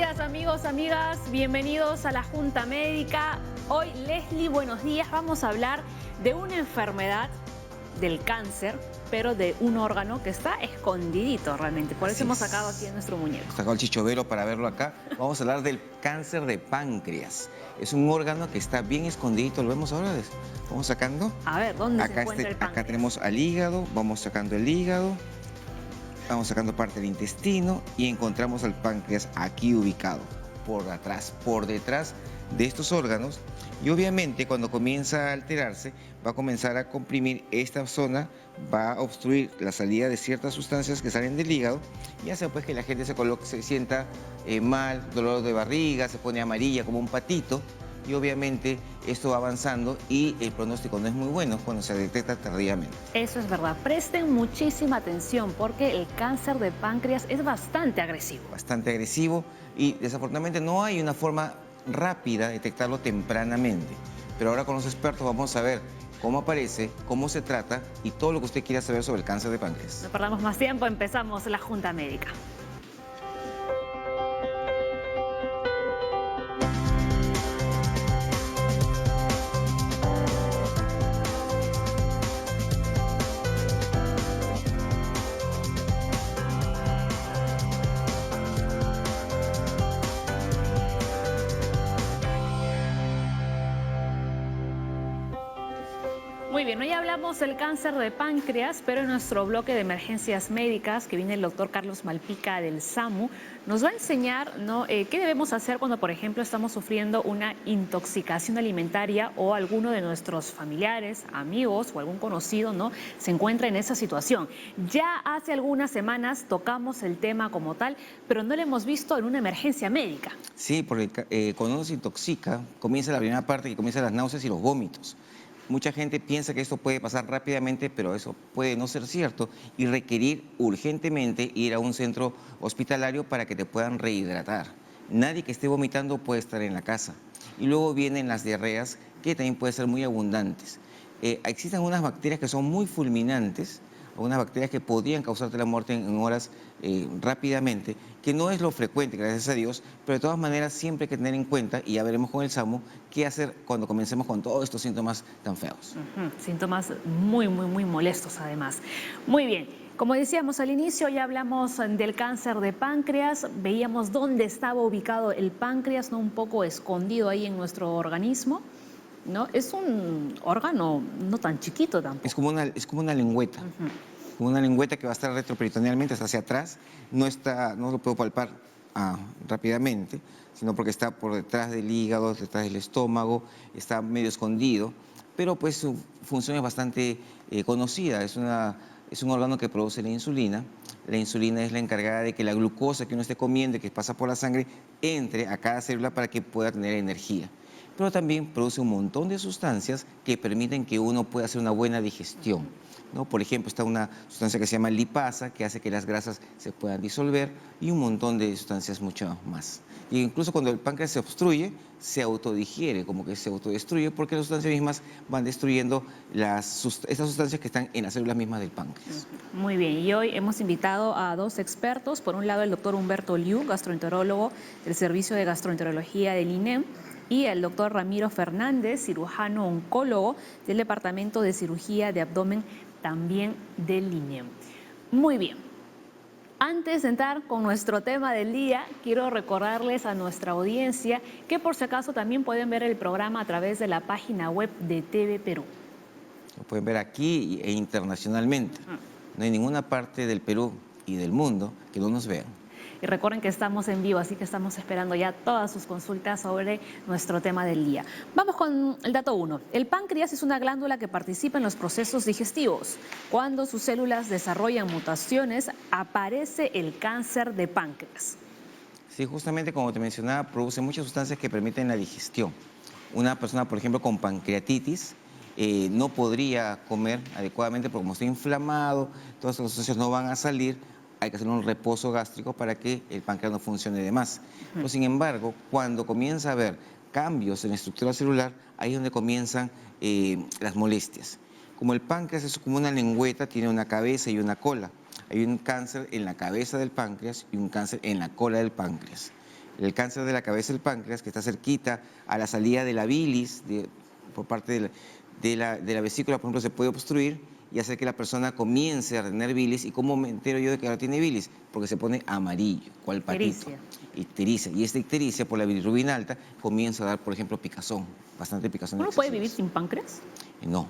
días, amigos, amigas, bienvenidos a la Junta Médica. Hoy, Leslie, buenos días. Vamos a hablar de una enfermedad del cáncer, pero de un órgano que está escondidito realmente. Por eso hemos sacado aquí a nuestro muñeco. Hemos sacado el chichovelo para verlo acá. Vamos a hablar del cáncer de páncreas. Es un órgano que está bien escondidito. ¿Lo vemos ahora? Vamos sacando. A ver, ¿dónde se encuentra el páncreas? Acá tenemos al hígado. Vamos sacando el hígado. Vamos sacando parte del intestino y encontramos al páncreas aquí ubicado, por atrás, por detrás de estos órganos. Y obviamente cuando comienza a alterarse, va a comenzar a comprimir esta zona, va a obstruir la salida de ciertas sustancias que salen del hígado y hace pues que la gente se sienta mal, dolor de barriga, se pone amarilla como un patito. Y obviamente esto va avanzando y el pronóstico no es muy bueno cuando se detecta tardíamente. Eso es verdad. Presten muchísima atención porque el cáncer de páncreas es bastante agresivo. Bastante agresivo y desafortunadamente no hay una forma rápida de detectarlo tempranamente. Pero ahora con los expertos vamos a ver cómo aparece, cómo se trata y todo lo que usted quiera saber sobre el cáncer de páncreas. No perdamos más tiempo, empezamos la Junta Médica. Muy bien, hoy hablamos del cáncer de páncreas, pero en nuestro bloque de emergencias médicas, que viene el doctor Carlos Malpica del SAMU, nos va a enseñar, ¿no?, qué debemos hacer cuando, por ejemplo, estamos sufriendo una intoxicación alimentaria o alguno de nuestros familiares, amigos o algún conocido, ¿no?, se encuentra en esa situación. Ya hace algunas semanas tocamos el tema como tal, pero no lo hemos visto en una emergencia médica. Sí, porque cuando uno se intoxica, comienza la primera parte que comienza las náuseas y los vómitos. Mucha gente piensa que esto puede pasar rápidamente, pero eso puede no ser cierto y requerir urgentemente ir a un centro hospitalario para que te puedan rehidratar. Nadie que esté vomitando puede estar en la casa. Y luego vienen las diarreas, que también pueden ser muy abundantes. Existen unas bacterias que son muy fulminantes, algunas bacterias que podrían causarte la muerte en horas rápidamente, que no es lo frecuente, gracias a Dios, pero de todas maneras siempre hay que tener en cuenta, y ya veremos con el SAMU, qué hacer cuando comencemos con todos estos síntomas tan feos. Síntomas muy molestos además. Muy bien, como decíamos al inicio, ya hablamos del cáncer de páncreas, veíamos dónde estaba ubicado el páncreas, ¿no?, un poco escondido ahí en nuestro organismo, ¿no? Es un órgano no tan chiquito tampoco. Es como una lengüeta. Como una lengüeta que va a estar retroperitonealmente hasta hacia atrás. No lo puedo palpar rápidamente, sino porque está por detrás del hígado, detrás del estómago, está medio escondido, pero pues su función es bastante conocida. Es un órgano que produce la insulina. La insulina es la encargada de que la glucosa que uno esté comiendo y que pasa por la sangre entre a cada célula para que pueda tener energía. Pero también produce un montón de sustancias que permiten que uno pueda hacer una buena digestión, ¿no? Por ejemplo, está una sustancia que se llama lipasa, que hace que las grasas se puedan disolver, y un montón de sustancias mucho más. Y incluso cuando el páncreas se obstruye, se autodigiere, como que se autodestruye, porque las sustancias mismas van destruyendo estas sustancias que están en las células mismas del páncreas. Muy bien, y hoy hemos invitado a dos expertos. Por un lado, el doctor Humberto Liu, gastroenterólogo del Servicio de Gastroenterología del INEM, y el doctor Ramiro Fernández, cirujano oncólogo del Departamento de Cirugía de Abdomen, también del INEM. Muy bien. Antes de entrar con nuestro tema del día, quiero recordarles a nuestra audiencia que por si acaso también pueden ver el programa a través de la página web de TV Perú. Lo pueden ver aquí e internacionalmente. No hay ninguna parte del Perú y del mundo que no nos vean. Y recuerden que estamos en vivo, así que estamos esperando ya todas sus consultas sobre nuestro tema del día. Vamos con el dato 1. El páncreas es una glándula que participa en los procesos digestivos. Cuando sus células desarrollan mutaciones, aparece el cáncer de páncreas. Sí, justamente como te mencionaba, produce muchas sustancias que permiten la digestión. Una persona, por ejemplo, con pancreatitis no podría comer adecuadamente porque como está inflamado, todas las sustancias no van a salir. Hay que hacer un reposo gástrico para que el páncreas no funcione de más. Pero sin embargo, cuando comienza a haber cambios en la estructura celular, ahí es donde comienzan las molestias. Como el páncreas es como una lengüeta, tiene una cabeza y una cola. Hay un cáncer en la cabeza del páncreas y un cáncer en la cola del páncreas. el cáncer de la cabeza del páncreas, que está cerquita a la salida de la bilis, por parte de la vesícula, por ejemplo, se puede obstruir y hacer que la persona comience a tener bilis. ¿Y cómo me entero yo de que ahora tiene bilis? Porque se pone amarillo, cual patito. Ictericia. Y esta ictericia, por la bilirrubina alta, comienza a dar, por ejemplo, picazón, bastante picazón. ¿Uno puede vivir sin páncreas? No.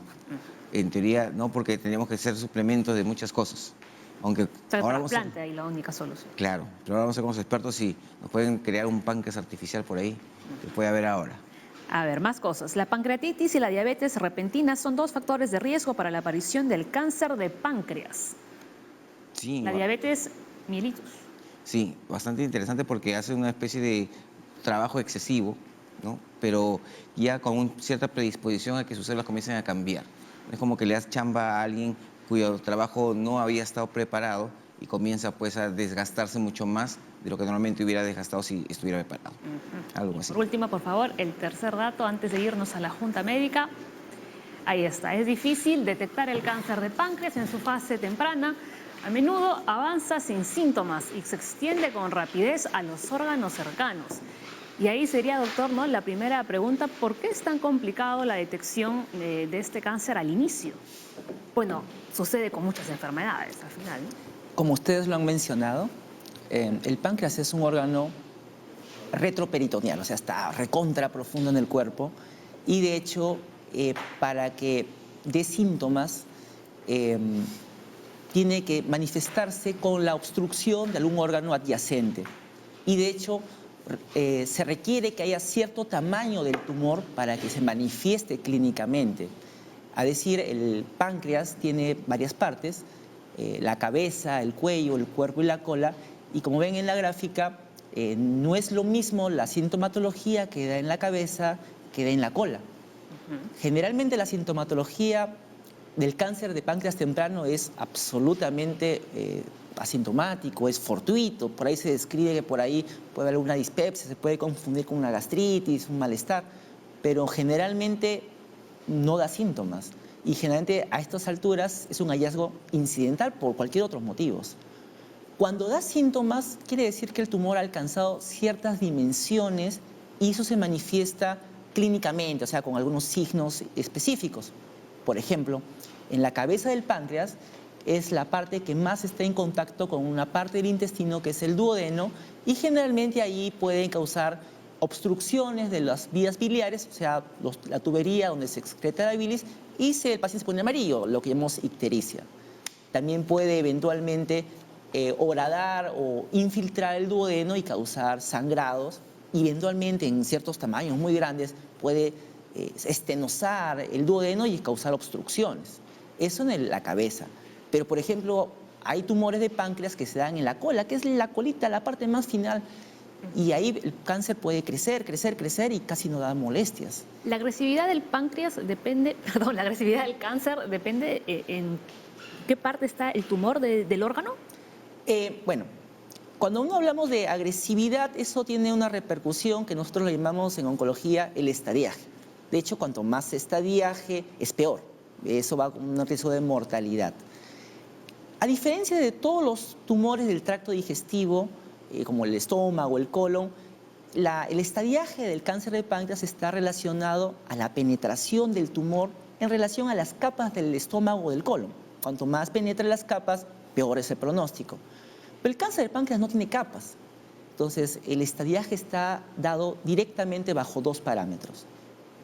En teoría no, porque tenemos que hacer suplementos de muchas cosas. Aunque O sea, el ahora trasplante ahí la única solución. Claro, pero ahora vamos a ser como expertos si nos pueden crear un páncreas artificial por ahí, que puede haber ahora. A ver, más cosas. La pancreatitis y la diabetes repentina son 2 factores de riesgo para la aparición del cáncer de páncreas. Sí, La diabetes mellitus. sí, bastante interesante porque hace una especie de trabajo excesivo, ¿no? Pero ya con cierta predisposición a que sus células comiencen a cambiar. Es como que le das chamba a alguien cuyo trabajo no había estado preparado y comienza pues a desgastarse mucho más de lo que normalmente hubiera desgastado si estuviera preparado. Algo así. Por último, por favor, el tercer dato antes de irnos a la Junta Médica. Ahí está. Es difícil detectar el cáncer de páncreas en su fase temprana. A menudo avanza sin síntomas y se extiende con rapidez a los órganos cercanos. Y ahí sería, doctor, ¿no?, la primera pregunta: ¿por qué es tan complicado la detección de este cáncer al inicio? Bueno, sucede con muchas enfermedades al final, ¿no? Como ustedes lo han mencionado, el páncreas es un órgano retroperitoneal, o sea, está recontra profundo en el cuerpo y de hecho para que dé síntomas tiene que manifestarse con la obstrucción de algún órgano adyacente y de hecho se requiere que haya cierto tamaño del tumor para que se manifieste clínicamente. Es decir, el páncreas tiene varias partes, la cabeza, el cuello, el cuerpo y la cola, y como ven en la gráfica, no es lo mismo la sintomatología que da en la cabeza que da en la cola. Generalmente la sintomatología del cáncer de páncreas temprano es absolutamente asintomático, es fortuito. Por ahí se describe que por ahí puede haber una dispepsia, se puede confundir con una gastritis, un malestar, pero generalmente no da síntomas. Y generalmente a estas alturas es un hallazgo incidental por cualquier otros motivos. Cuando da síntomas, quiere decir que el tumor ha alcanzado ciertas dimensiones y eso se manifiesta clínicamente, o sea, con algunos signos específicos. Por ejemplo, en la cabeza del páncreas es la parte que más está en contacto con una parte del intestino que es el duodeno y generalmente ahí pueden causar obstrucciones de las vías biliares, o sea, la tubería donde se excreta la bilis y el paciente se pone amarillo, lo que llamamos ictericia. También puede eventualmente horadar o infiltrar el duodeno y causar sangrados. Y eventualmente en ciertos tamaños muy grandes puede estenosar el duodeno y causar obstrucciones. Eso en la cabeza. Pero, por ejemplo, hay tumores de páncreas que se dan en la cola, que es la colita, la parte más final. Y ahí el cáncer puede crecer, crecer, crecer y casi no da molestias. La agresividad del páncreas depende, perdón, la agresividad del cáncer depende en qué parte está el tumor del órgano. Bueno, cuando uno hablamos de agresividad, eso tiene una repercusión que nosotros le llamamos en oncología el estadiaje. De hecho, cuanto más estadiaje, es peor. Eso va con un riesgo de mortalidad. A diferencia de todos los tumores del tracto digestivo, como el estómago, el colon, el estadiaje del cáncer de páncreas está relacionado a la penetración del tumor en relación a las capas del estómago o del colon. Cuanto más penetra las capas, peor es el pronóstico. Pero el cáncer de páncreas no tiene capas. Entonces, el estadiaje está dado directamente bajo 2 parámetros.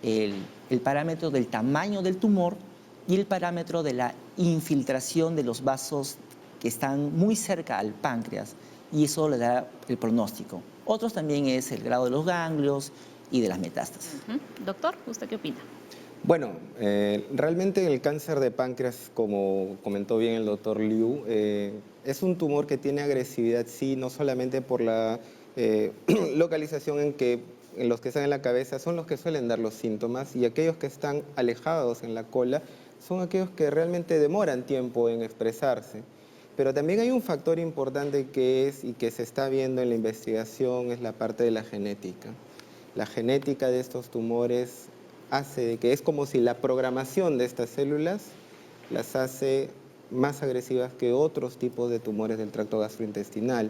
El parámetro del tamaño del tumor y el parámetro de la infiltración de los vasos que están muy cerca al páncreas. Y eso le da el pronóstico. Otros también es el grado de los ganglios y de las metástasis. Doctor, ¿usted qué opina? Bueno, realmente el cáncer de páncreas, como comentó bien el doctor Liu, es un tumor que tiene agresividad, sí, no solamente por la localización en los que están en la cabeza, son los que suelen dar los síntomas, y aquellos que están alejados en la cola son aquellos que realmente demoran tiempo en expresarse. Pero también hay un factor importante que es y que se está viendo en la investigación, es la parte de la genética. La genética de estos tumores hace de que es como si la programación de estas células las hace más agresivas que otros tipos de tumores del tracto gastrointestinal.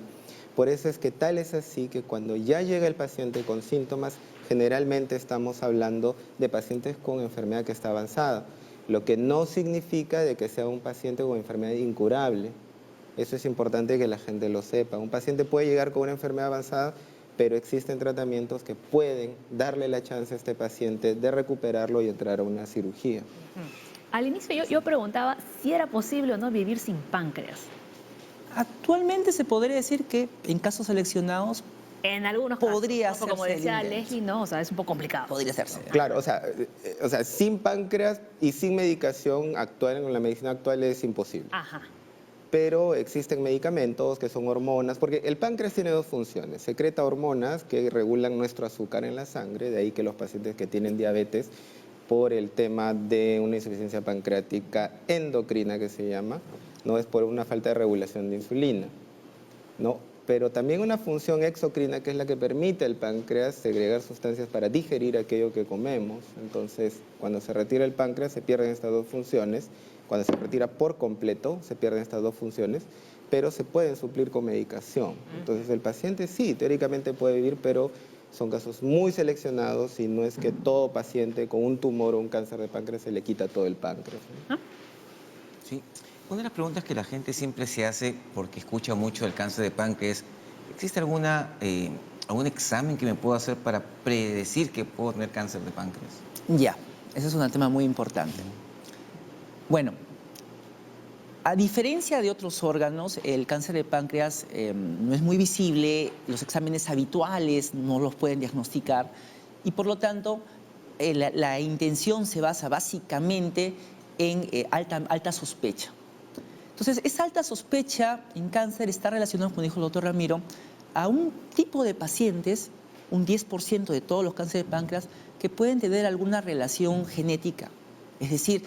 Por eso es que tal es así que cuando ya llega el paciente con síntomas, generalmente estamos hablando de pacientes con enfermedad que está avanzada, lo que no significa de que sea un paciente con enfermedad incurable. Eso es importante que la gente lo sepa. Un paciente puede llegar con una enfermedad avanzada, pero existen tratamientos que pueden darle la chance a este paciente de recuperarlo y entrar a una cirugía. Al inicio yo preguntaba si era posible o no vivir sin páncreas. Actualmente se podría decir que en casos seleccionados En algunos podría casos, ¿no? Como hacerse el decía intento. Leslie, no, o sea, es un poco complicado. podría hacerse. Claro, o sea, sin páncreas y sin medicación actual, en la medicina actual es imposible. Ajá. Pero existen medicamentos que son hormonas, porque el páncreas tiene dos funciones. Secreta hormonas que regulan nuestro azúcar en la sangre, de ahí que los pacientes que tienen diabetes, por el tema de una insuficiencia pancreática endocrina que se llama, no es por una falta de regulación de insulina, ¿no? Pero también una función exocrina que es la que permite al páncreas segregar sustancias para digerir aquello que comemos. Entonces, cuando se retira el páncreas se pierden estas dos funciones. Cuando se retira por completo se pierden estas dos funciones, pero se pueden suplir con medicación. Entonces, el paciente sí, teóricamente puede vivir, pero son casos muy seleccionados y no es que todo paciente con un tumor o un cáncer de páncreas se le quita todo el páncreas, ¿no? Sí. Una de las preguntas que la gente siempre se hace porque escucha mucho del cáncer de páncreas, ¿existe algún examen que me puedo hacer para predecir que puedo tener cáncer de páncreas? Ya, ese es un tema muy importante. Bueno, a diferencia de otros órganos, el cáncer de páncreas no es muy visible, los exámenes habituales no los pueden diagnosticar y por lo tanto la intención se basa básicamente en alta sospecha. Entonces, esa alta sospecha en cáncer está relacionada, como dijo el doctor Ramiro, a un tipo de pacientes, un 10% de todos los cánceres de páncreas, que pueden tener alguna relación genética. Es decir,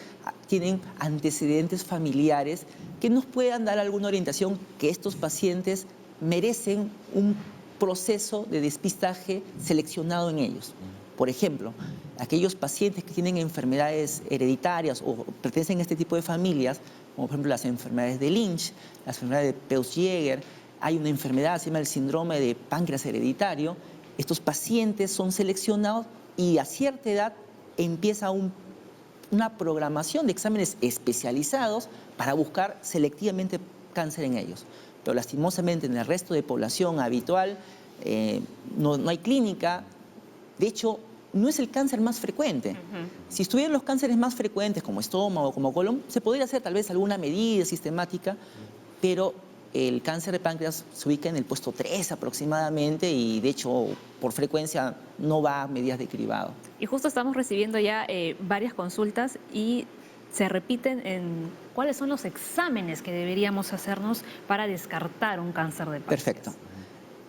tienen antecedentes familiares que nos puedan dar alguna orientación que estos pacientes merecen un proceso de despistaje seleccionado en ellos. Por ejemplo, aquellos pacientes que tienen enfermedades hereditarias o pertenecen a este tipo de familias, como por ejemplo las enfermedades de Lynch, las enfermedades de Peutz-Jeghers, hay una enfermedad, se llama el síndrome de páncreas hereditario. Estos pacientes son seleccionados y a cierta edad empieza una programación de exámenes especializados para buscar selectivamente cáncer en ellos. Pero lastimosamente en el resto de población habitual no hay clínica. De hecho, no es el cáncer más frecuente. Si estuvieran los cánceres más frecuentes, como estómago, como colon, se podría hacer tal vez alguna medida sistemática, pero el cáncer de páncreas se ubica en el puesto 3 aproximadamente y de hecho por frecuencia no va a medidas de cribado. Y justo estamos recibiendo ya varias consultas y se repiten en cuáles son los exámenes que deberíamos hacernos para descartar un cáncer de páncreas. Perfecto.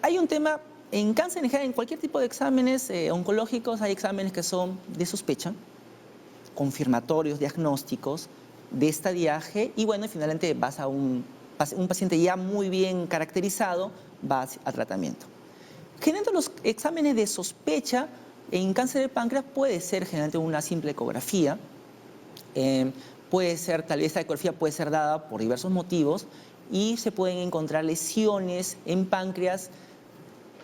Hay un tema, en cáncer en general, en cualquier tipo de exámenes oncológicos, hay exámenes que son de sospecha, confirmatorios, diagnósticos, de estadiaje y bueno, finalmente vas a un paciente ya muy bien caracterizado, va a tratamiento. Generalmente los exámenes de sospecha en cáncer de páncreas puede ser generalmente una simple ecografía, puede ser, tal vez esta ecografía puede ser dada por diversos motivos y se pueden encontrar lesiones en páncreas,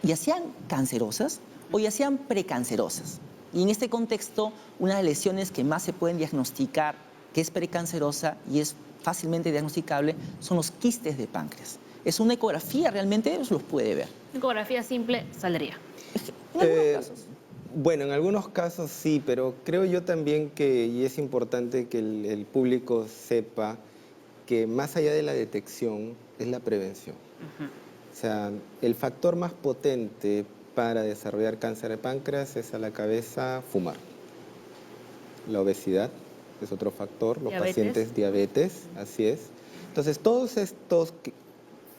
ya sean cancerosas o ya sean precancerosas. Y en este contexto, una de las lesiones que más se pueden diagnosticar, que es precancerosa y es fácilmente diagnosticable, son los quistes de páncreas. Es una ecografía, realmente los puede ver. Ecografía simple saldría. En algunos casos. Bueno, en algunos casos sí, pero creo yo también que, y es importante que el público sepa que más allá de la detección es la prevención. O sea, el factor más potente para desarrollar cáncer de páncreas es a la cabeza fumar. La obesidad es otro factor, los Diabetes. pacientes diabetes, así es. Entonces, todos estos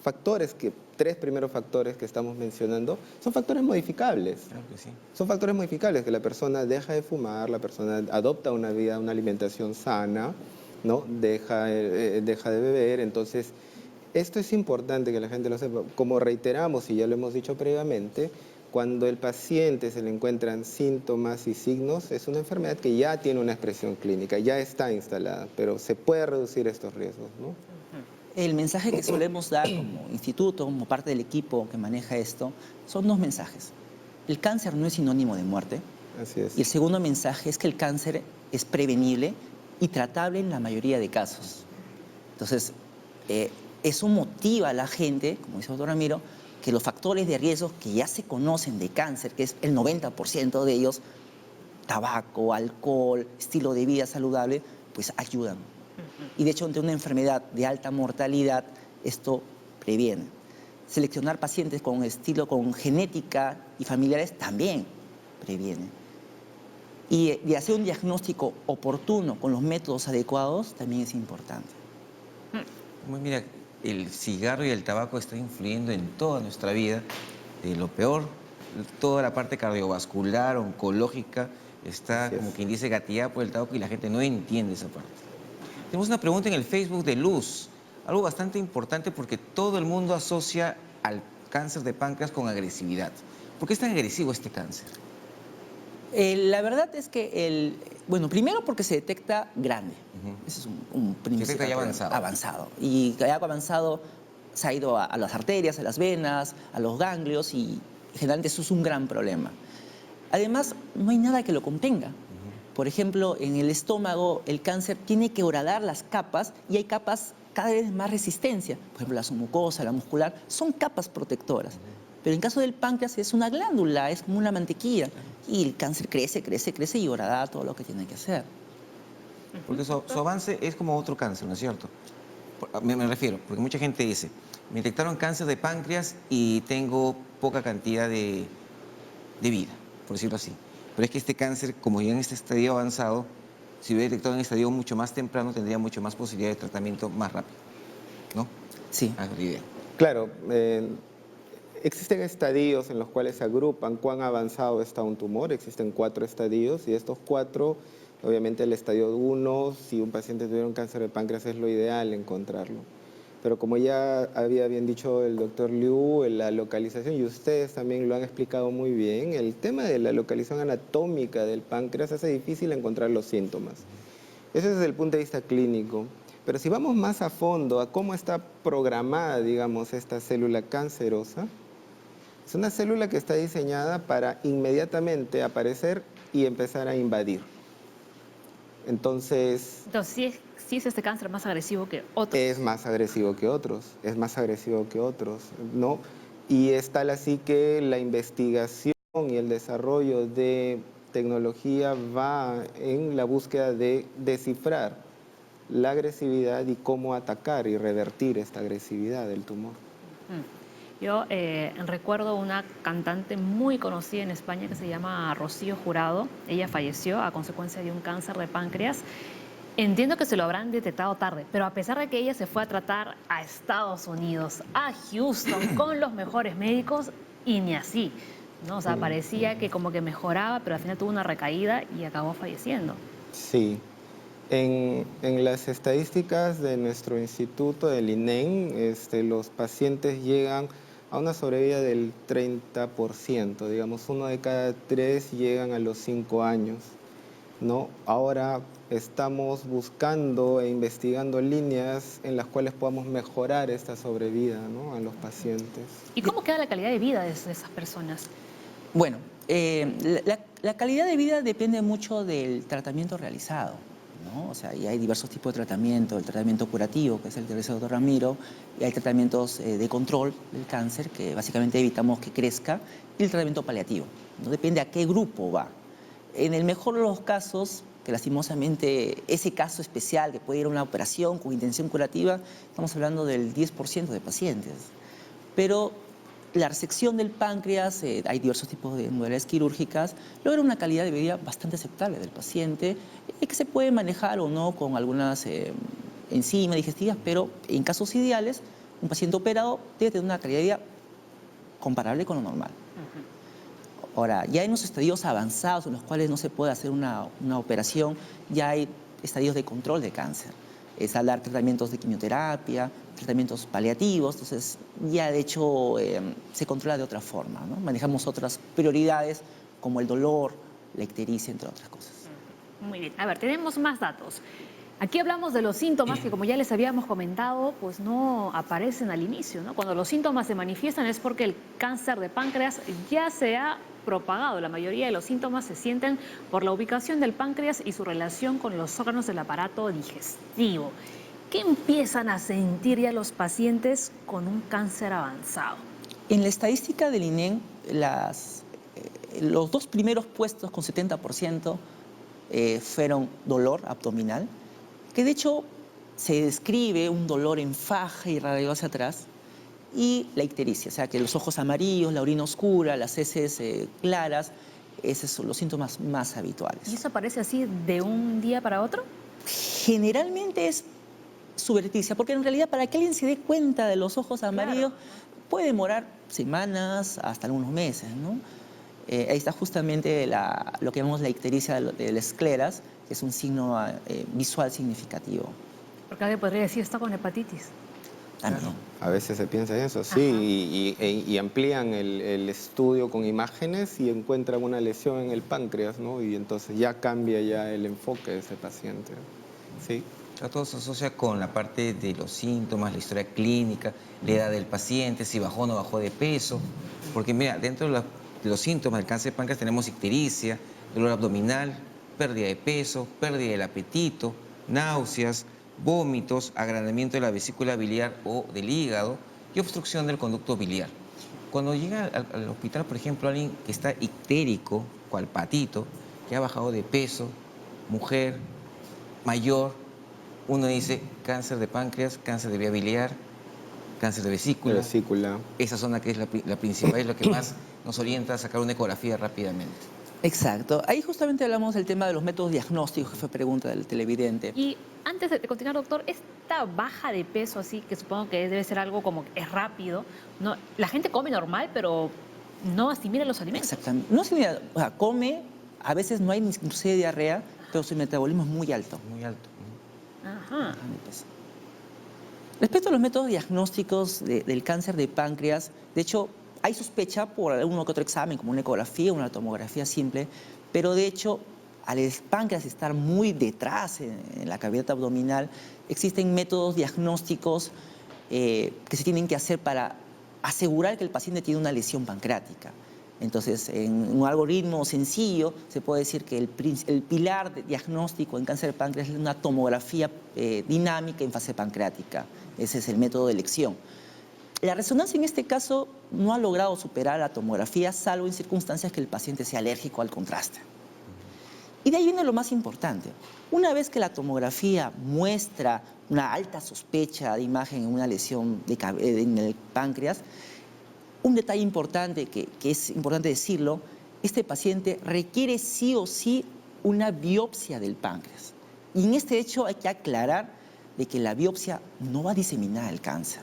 factores, tres primeros factores que estamos mencionando, son factores modificables. Claro que sí. Son factores modificables, que la persona deja de fumar, la persona adopta una vida, una alimentación sana, ¿no? Deja de beber. Entonces, esto es importante que la gente lo sepa. Como reiteramos, y ya lo hemos dicho previamente, cuando el paciente se le encuentran síntomas y signos, es una enfermedad que ya tiene una expresión clínica, ya está instalada, pero se puede reducir estos riesgos, ¿no? el mensaje que solemos dar como instituto, como parte del equipo que maneja esto, son dos mensajes. El cáncer no es sinónimo de muerte. Así es. Y el segundo mensaje es que el cáncer es prevenible y tratable en la mayoría de casos. Entonces, eso motiva a la gente, como dice el doctor Ramiro, que los factores de riesgo que ya se conocen de cáncer, que es el 90% de ellos, tabaco, alcohol, estilo de vida saludable, pues ayudan. Y de hecho, ante una enfermedad de alta mortalidad, esto previene. Seleccionar pacientes con con genética y familiares también previene. Y hacer un diagnóstico oportuno con los métodos adecuados también es importante. Pues mira, el cigarro y el tabaco están influyendo en toda nuestra vida. Lo peor, toda la parte cardiovascular, oncológica, está Así es. como quien dice gatillada por el tabaco y la gente no entiende esa parte. Tenemos una pregunta en el Facebook de Luz, algo bastante importante porque todo el mundo asocia al cáncer de páncreas con agresividad. ¿Por qué es tan agresivo este cáncer? La verdad es que, bueno, primero porque se detecta grande. Ese es un principio. detecta ya avanzado. Avanzado. Y ya avanzado se ha ido a las arterias, a las venas, a los ganglios y generalmente eso es un gran problema. Además, no hay nada que lo contenga. Por ejemplo, en el estómago el cáncer tiene que horadar las capas y hay capas cada vez más resistencia. Por ejemplo, la submucosa, la muscular, son capas protectoras. Pero en caso del páncreas es una glándula, es como una mantequilla. Y el cáncer crece, crece, crece y horada todo lo que tiene que hacer. Porque su avance es como otro cáncer, ¿no es cierto? Me refiero, porque mucha gente dice, me detectaron cáncer de páncreas y tengo poca cantidad de vida, por decirlo así. Pero es que este cáncer, como ya en este estadio avanzado, si hubiera detectado en un estadio mucho más temprano, tendría mucho más posibilidad de tratamiento más rápido, ¿no? Sí. Ah, la idea. Claro, existen estadios en los cuales se agrupan cuán avanzado está un tumor. Existen 4 estadios y estos 4, obviamente el estadio 1, si un paciente tuviera un cáncer de páncreas es lo ideal encontrarlo. Pero como ya había bien dicho el doctor Liu, la localización, y ustedes también lo han explicado muy bien, el tema de la localización anatómica del páncreas hace difícil encontrar los síntomas. Eso es desde el punto de vista clínico. Pero si vamos más a fondo a cómo está programada, digamos, esta célula cancerosa, es una célula que está diseñada para inmediatamente aparecer y empezar a invadir. Entonces, sí es este cáncer más agresivo que otros. es más agresivo que otros, es más agresivo que otros, ¿no? Y es tal así que la investigación y el desarrollo de tecnología va en la búsqueda de descifrar la agresividad y cómo atacar y revertir esta agresividad del tumor. Yo recuerdo una cantante muy conocida en España que se llama Rocío Jurado. Ella falleció a consecuencia de un cáncer de páncreas. Entiendo que se lo habrán detectado tarde, pero a pesar de que ella se fue a tratar a Estados Unidos, a Houston, con los mejores médicos, y ni así, ¿no? O sea, parecía que como que mejoraba, pero al final tuvo una recaída y acabó falleciendo. Sí. En las estadísticas de nuestro instituto, del INEM, los pacientes llegan a una sobrevida del 30%, digamos, 1 de cada 3 llegan a los 5 años, ¿no? Ahora estamos buscando e investigando líneas en las cuales podamos mejorar esta sobrevida, ¿no?, a los pacientes. ¿Y cómo queda la calidad de vida de esas personas? Bueno, la calidad de vida depende mucho del tratamiento realizado, ¿no? O sea, y hay diversos tipos de tratamiento, el tratamiento curativo, que es el que dice el doctor Ramiro, y hay tratamientos de control del cáncer, que básicamente evitamos que crezca, y el tratamiento paliativo, ¿no? Depende a qué grupo va. En el mejor de los casos, que lastimosamente ese caso especial que puede ir a una operación con intención curativa, estamos hablando del 10% de pacientes. Pero la resección del páncreas, hay diversos tipos de modalidades quirúrgicas, logra una calidad de vida bastante aceptable del paciente, que se puede manejar o no con algunas enzimas digestivas, pero en casos ideales, un paciente operado debe tener una calidad de vida comparable con lo normal. Ahora, ya en los estadios avanzados en los cuales no se puede hacer una operación, ya hay estadios de control de cáncer. Es dar tratamientos de quimioterapia, tratamientos paliativos, entonces ya de hecho se controla de otra forma, ¿no? Manejamos otras prioridades como el dolor, la ictericia, entre otras cosas. Muy bien, a ver, tenemos más datos. Aquí hablamos de los síntomas que, como ya les habíamos comentado, pues no aparecen al inicio, ¿no? Cuando los síntomas se manifiestan es porque el cáncer de páncreas ya se ha propagado. La mayoría de los síntomas se sienten por la ubicación del páncreas y su relación con los órganos del aparato digestivo. ¿Qué empiezan a sentir ya los pacientes con un cáncer avanzado? En la estadística del INEM, los dos primeros puestos con 70% fueron dolor abdominal, que de hecho se describe un dolor en faja y radio hacia atrás, y la ictericia, o sea que los ojos amarillos, la orina oscura, las heces claras, esos son los síntomas más habituales. ¿Y eso aparece así de un día para otro? Generalmente es subrepticia, porque en realidad para que alguien se dé cuenta de los ojos amarillos puede demorar semanas hasta algunos meses, ¿no? Ahí está justamente lo que llamamos la ictericia de las escleras, que es un signo visual significativo. Porque alguien podría decir, está con hepatitis. También. A veces se piensa en eso, sí, y amplían el estudio con imágenes y encuentran una lesión en el páncreas, ¿no? Y entonces ya cambia ya el enfoque de ese paciente, ¿sí? Todo se asocia con la parte de los síntomas, la historia clínica, la edad del paciente, si bajó o no bajó de peso. Porque mira, dentro de los síntomas del cáncer de páncreas tenemos ictericia, dolor abdominal, pérdida de peso, pérdida del apetito, náuseas, vómitos, agrandamiento de la vesícula biliar o del hígado y obstrucción del conducto biliar. Cuando llega al hospital, por ejemplo, alguien que está ictérico, cual patito, que ha bajado de peso, mujer, mayor, uno dice cáncer de páncreas, cáncer de vía biliar, cáncer de vesícula. Esa zona que es la principal, es lo que más nos orienta a sacar una ecografía rápidamente. Exacto. Ahí justamente hablamos del tema de los métodos diagnósticos, que fue pregunta del televidente. Y antes de continuar, doctor, esta baja de peso así, que supongo que debe ser algo como que es rápido, ¿no? La gente come normal, pero no asimila los alimentos. Exactamente. No asimila, o sea, come, a veces no hay ni inclusive diarrea, pero su metabolismo es muy alto. Muy alto. Ajá. Respecto a los métodos diagnósticos del cáncer de páncreas, de hecho, hay sospecha por uno que otro examen, como una ecografía, una tomografía simple, pero de hecho, al páncreas estar muy detrás en la cavidad abdominal, existen métodos diagnósticos que se tienen que hacer para asegurar que el paciente tiene una lesión pancreática. Entonces, en un algoritmo sencillo, se puede decir que el pilar diagnóstico en cáncer de páncreas es una tomografía dinámica en fase pancreática. Ese es el método de elección. La resonancia en este caso no ha logrado superar la tomografía, salvo en circunstancias que el paciente sea alérgico al contraste. Y de ahí viene lo más importante. Una vez que la tomografía muestra una alta sospecha de imagen en una lesión en el páncreas, un detalle importante, que es importante decirlo, este paciente requiere sí o sí una biopsia del páncreas. Y en este hecho hay que aclarar de que la biopsia no va a diseminar el cáncer.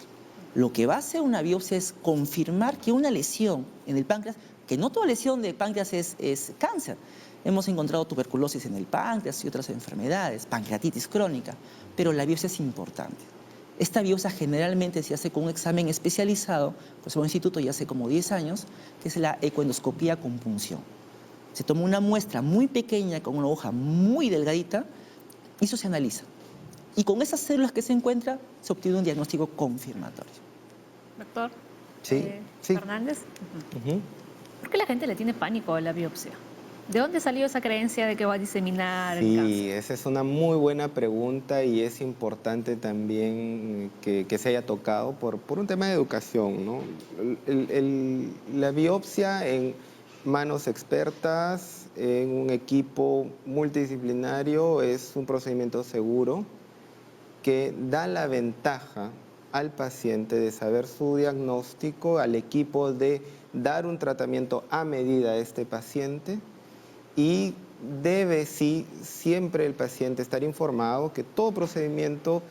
Lo que va a hacer una biopsia es confirmar que una lesión en el páncreas, que no toda lesión del páncreas es cáncer. Hemos encontrado tuberculosis en el páncreas y otras enfermedades, pancreatitis crónica, pero la biopsia es importante. Esta biopsia generalmente se hace con un examen especializado, pues en un instituto ya hace como 10 años, que es la ecoendoscopía con punción. Se toma una muestra muy pequeña con una hoja muy delgadita y eso se analiza. Y con esas células que se encuentra, se obtiene un diagnóstico confirmatorio. Doctor Sí. Fernández, ¿por qué la gente le tiene pánico a la biopsia? ¿De dónde salió esa creencia de que va a diseminar el cáncer? Sí, esa es una muy buena pregunta y es importante también que se haya tocado por un tema de educación, ¿no? La biopsia en manos expertas, en un equipo multidisciplinario, es un procedimiento seguro que da la ventaja al paciente de saber su diagnóstico, al equipo de dar un tratamiento a medida a este paciente. Y debe, sí, siempre el paciente estar informado que todo procedimiento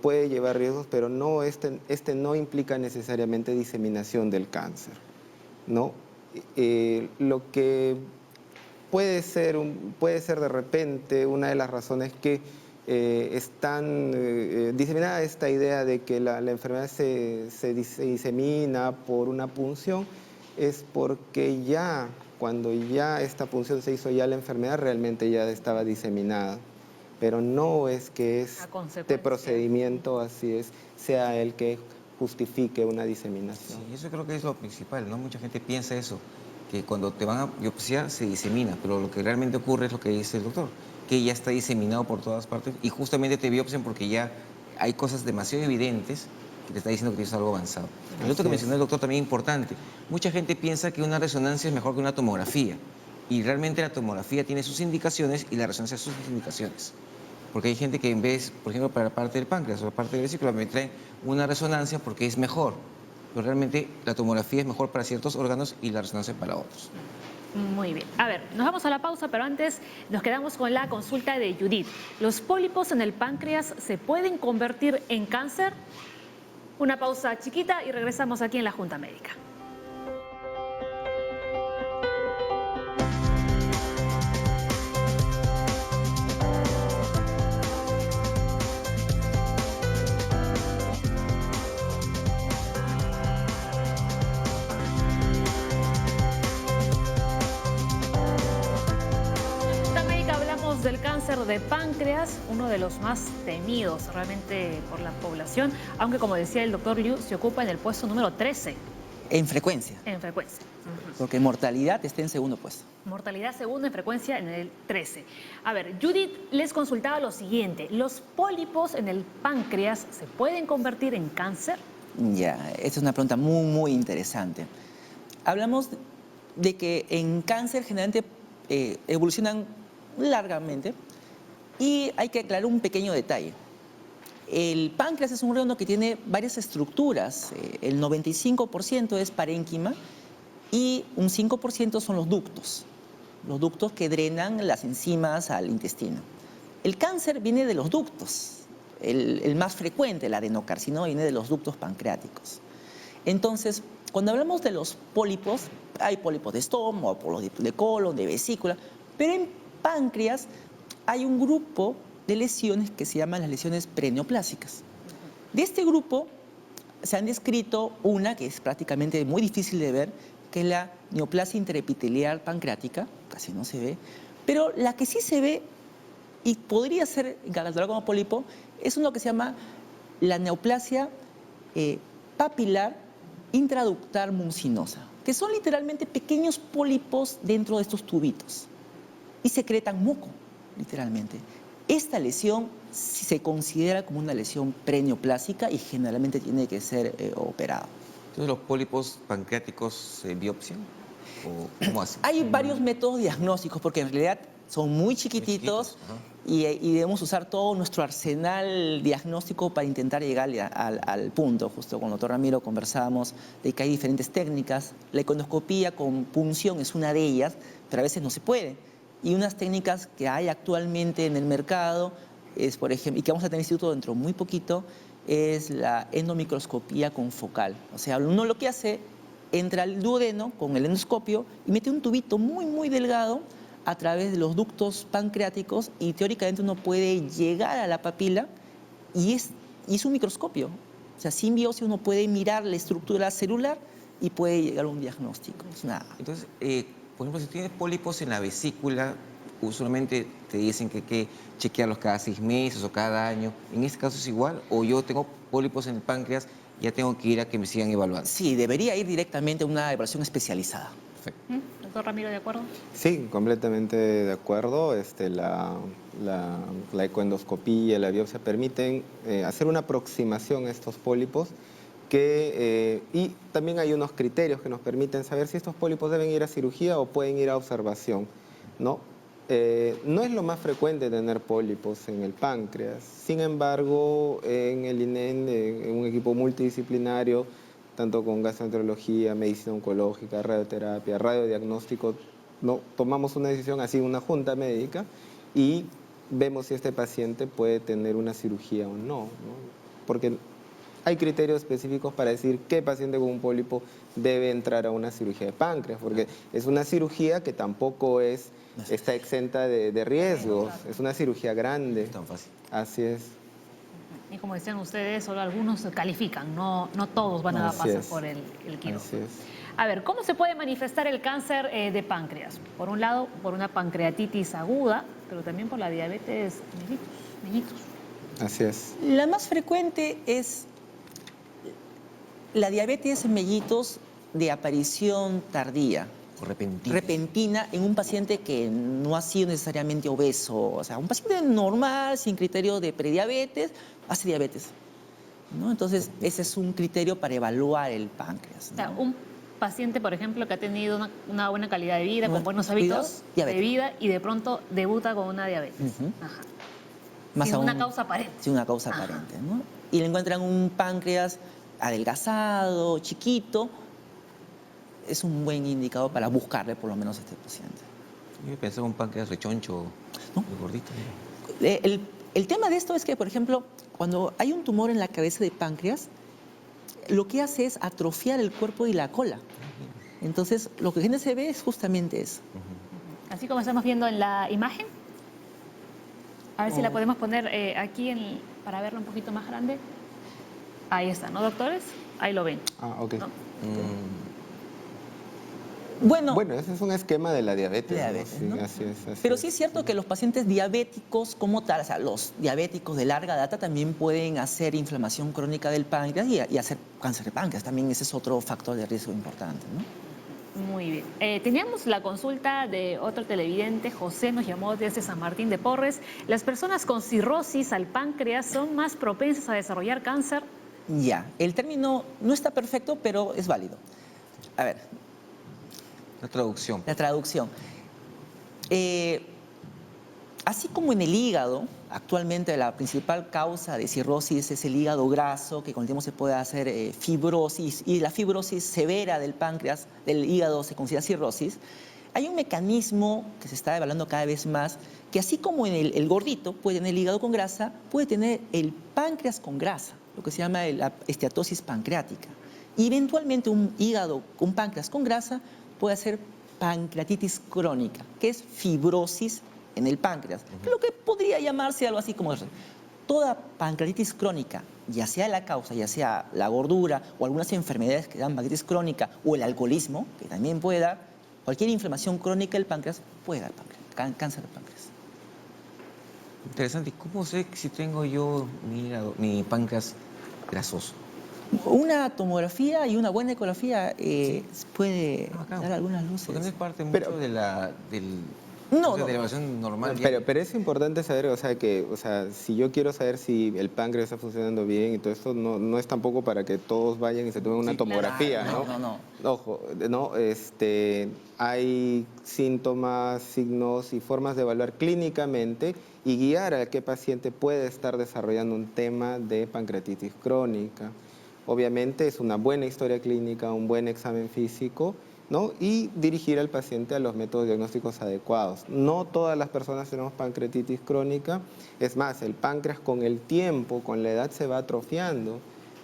puede llevar riesgos, pero no, este no implica necesariamente diseminación del cáncer, ¿no? Lo que puede ser de repente una de las razones que están diseminada esta idea de que la enfermedad se disemina por una punción, es porque cuando ya esta punción se hizo, ya la enfermedad realmente ya estaba diseminada, pero no es que A este consecuencia. procedimiento, así es, sea el que justifique una diseminación. Sí, eso creo que es lo principal, ¿no? Mucha gente piensa eso, que cuando te van a biopsiar se disemina, pero lo que realmente ocurre es lo que dice el doctor, que ya está diseminado por todas partes y justamente te biopsian porque ya hay cosas demasiado evidentes que te está diciendo que tienes algo avanzado. El otro que mencionó el doctor también es importante. Mucha gente piensa que una resonancia es mejor que una tomografía y realmente la tomografía tiene sus indicaciones y la resonancia sus indicaciones. Porque hay gente que en vez, por ejemplo, para la parte del páncreas o la parte de la vesícula, me traen una resonancia porque es mejor. Pero realmente la tomografía es mejor para ciertos órganos y la resonancia para otros. Muy bien. A ver, nos vamos a la pausa, pero antes nos quedamos con la consulta de Judith. ¿Los pólipos en el páncreas se pueden convertir en cáncer? Una pausa chiquita y regresamos aquí en la Junta Médica. Junta Médica hablamos del cáncer de páncreas, uno de los más temidos realmente por la población, aunque como decía el doctor Liu, se ocupa en el puesto número 13 En frecuencia, en frecuencia. porque mortalidad está en segundo puesto. Mortalidad segundo en frecuencia en el 13. A ver, Judith les consultaba lo siguiente. ¿Los pólipos en el páncreas se pueden convertir en cáncer? Ya, esta es una pregunta muy, muy interesante. Hablamos de que en cáncer generalmente evolucionan largamente y hay que aclarar un pequeño detalle. El páncreas es un órgano que tiene varias estructuras. El 95% es parénquima y un 5% son los ductos que drenan las enzimas al intestino. El cáncer viene de los ductos. El más frecuente, el adenocarcinoma, viene de los ductos pancreáticos. Entonces, cuando hablamos de los pólipos, hay pólipos de estómago, pólipos de colon, de vesícula, pero en páncreas hay un grupo de lesiones que se llaman las lesiones preneoplásicas. De este grupo se han descrito una que es prácticamente muy difícil de ver, que es la neoplasia intraepitelial pancreática, casi no se ve, pero la que sí se ve y podría ser catalogada como pólipo es uno que se llama la neoplasia papilar intraductal mucinosa, que son literalmente pequeños pólipos dentro de estos tubitos y secretan moco, literalmente. Esta lesión se considera como una lesión preneoplásica y generalmente tiene que ser operado. Entonces, ¿los pólipos pancreáticos se biopsian? ¿O cómo hacen? Hay varios métodos diagnósticos porque en realidad son muy chiquititos y debemos usar todo nuestro arsenal diagnóstico para intentar llegar al punto. Justo con el doctor Ramiro conversábamos de que hay diferentes técnicas. La iconoscopía con punción es una de ellas, pero a veces no se puede. Y unas técnicas que hay actualmente en el mercado, es, por ejemplo, y que vamos a tener en el instituto dentro de muy poquito, es la endomicroscopía confocal. O sea, uno lo que hace, entra al duodeno con el endoscopio y mete un tubito muy, muy delgado a través de los ductos pancreáticos y teóricamente uno puede llegar a la papila y es un microscopio. O sea, sin biopsia uno puede mirar la estructura celular y puede llegar a un diagnóstico. Es una... Entonces, por ejemplo, si tienes pólipos en la vesícula, usualmente te dicen que hay que chequearlos cada 6 meses o cada año. ¿En este caso es igual? ¿O yo tengo pólipos en el páncreas, ya tengo que ir a que me sigan evaluando? Sí, debería ir directamente a una evaluación especializada. Perfecto. Doctor Ramiro, ¿de acuerdo? Sí, completamente de acuerdo. La ecoendoscopía y la biopsia permiten hacer una aproximación a estos pólipos y también hay unos criterios que nos permiten saber si estos pólipos deben ir a cirugía o pueden ir a observación, ¿no? No es lo más frecuente tener pólipos en el páncreas. Sin embargo, en el INEN, en un equipo multidisciplinario, tanto con gastroenterología, medicina oncológica, radioterapia, radiodiagnóstico, ¿no? Tomamos una decisión así, una junta médica, y vemos si este paciente puede tener una cirugía o no, ¿no? Porque hay criterios específicos para decir qué paciente con un pólipo debe entrar a una cirugía de páncreas, porque es una cirugía que tampoco está exenta de riesgos, es una cirugía grande. No es tan fácil. Así es. Y como decían ustedes, solo algunos califican, no todos van a Así pasar es. por el quirófano. Así es. A ver, ¿cómo se puede manifestar el cáncer de páncreas? Por un lado, por una pancreatitis aguda, pero también por la diabetes mellitus. Así es. La más frecuente es la diabetes mellitus de aparición tardía, O repentina. repentina en un paciente que no ha sido necesariamente obeso. O sea, un paciente normal, sin criterio de prediabetes, hace diabetes, ¿no? Entonces, ese es un criterio para evaluar el páncreas, O sea, ¿no? un paciente, por ejemplo, que ha tenido una buena calidad de vida, con Buen buenos cuidado, hábitos de diabético. vida y de pronto debuta con una diabetes. Ujú. Ajá. Más Sin una aún, causa aparente. sin una causa Ajá. aparente, ¿no? Y le encuentran un páncreas adelgazado, chiquito, es un buen indicador para buscarle por lo menos a este paciente. Yo pensaba un páncreas rechoncho, ¿No? muy gordito. Mira. El tema de esto es que, por ejemplo, cuando hay un tumor en la cabeza de páncreas, lo que hace es atrofiar el cuerpo y la cola. Entonces, lo que se ve es justamente eso. Así como estamos viendo en la imagen. A ver si la Oh. podemos poner aquí para verla un poquito más grande. Ahí está, ¿no, doctores? Ahí lo ven. Ah, ok. ¿no? Bueno, Bueno, ese es un esquema de la diabetes. diabetes, Sí, ¿no? así es. Así pero es. sí es cierto que los pacientes diabéticos como tal, o sea, los diabéticos de larga data también pueden hacer inflamación crónica del páncreas y hacer cáncer de páncreas. También ese es otro factor de riesgo importante, ¿no? Muy bien. Teníamos la consulta de otro televidente, José, nos llamó desde San Martín de Porres. ¿Las personas con cirrosis al páncreas son más propensas a desarrollar cáncer? Ya, el término no está perfecto, pero es válido. A ver, La traducción. la traducción. Así como en el hígado, actualmente la principal causa de cirrosis es el hígado graso, que con el tiempo se puede hacer fibrosis, y la fibrosis severa del páncreas, del hígado, se considera cirrosis. Hay un mecanismo que se está evaluando cada vez más, que así como en el gordito puede tener el hígado con grasa, puede tener el páncreas con grasa, lo que se llama la esteatosis pancreática. Y eventualmente un hígado, un páncreas con grasa, puede hacer pancreatitis crónica, que es fibrosis en el páncreas, que lo que podría llamarse algo así como toda pancreatitis crónica, ya sea la causa, ya sea la gordura o algunas enfermedades que dan pancreatitis crónica o el alcoholismo, que también puede dar, cualquier inflamación crónica del páncreas puede dar cáncer de páncreas. Interesante. ¿Y cómo sé si tengo yo mi páncreas grasoso? Una tomografía y una buena ecografía puede Acá. dar algunas luces. Porque no es parte mucho Pero- de la No, de no. la evaluación normal. Pero es importante saber, o sea, si yo quiero saber si el páncreas está funcionando bien y todo esto, no es tampoco para que todos vayan y se tomen una Sí, tomografía, claro, ¿no? no. Ojo, no, hay síntomas, signos y formas de evaluar clínicamente y guiar a qué paciente puede estar desarrollando un tema de pancreatitis crónica. Obviamente es una buena historia clínica, un buen examen físico, ¿no? Y dirigir al paciente a los métodos diagnósticos adecuados. No todas las personas tenemos pancreatitis crónica, es más, el páncreas con el tiempo, con la edad se va atrofiando,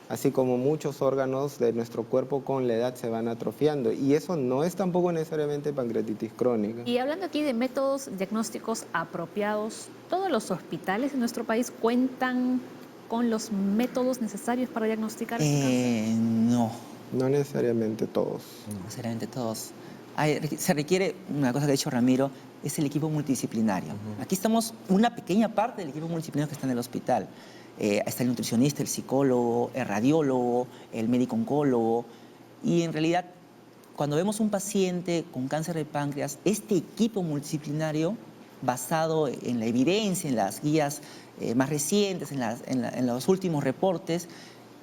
así como muchos órganos de nuestro cuerpo con la edad se van atrofiando, y eso no es tampoco necesariamente pancreatitis crónica. Y hablando aquí de métodos diagnósticos apropiados, ¿todos los hospitales en nuestro país cuentan con los métodos necesarios para diagnosticar este cáncer? No. No necesariamente todos. Sinceramente todos. Se requiere, una cosa que ha dicho Ramiro, es el equipo multidisciplinario. Aquí estamos, una pequeña parte del equipo multidisciplinario que está en el hospital. Está el nutricionista, el psicólogo, el radiólogo, el médico oncólogo. Y en realidad, cuando vemos un paciente con cáncer de páncreas, este equipo multidisciplinario, basado en la evidencia, en las guías más recientes, en los últimos reportes,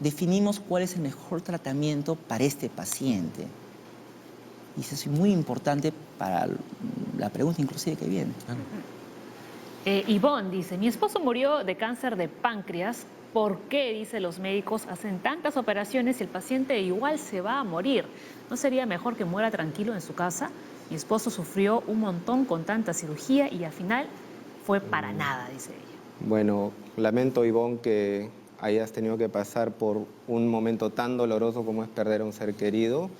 definimos cuál es el mejor tratamiento para este paciente. Y eso es muy importante para la pregunta inclusive que viene. Ivonne dice, mi esposo murió de cáncer de páncreas. ¿Por qué, dice, los médicos hacen tantas operaciones y el paciente igual se va a morir? ¿No sería mejor que muera tranquilo en su casa? Mi esposo sufrió un montón con tanta cirugía y al final fue para nada, dice ella. Bueno, lamento, Ivonne, que hayas tenido que pasar por un momento tan doloroso como es perder a un ser querido,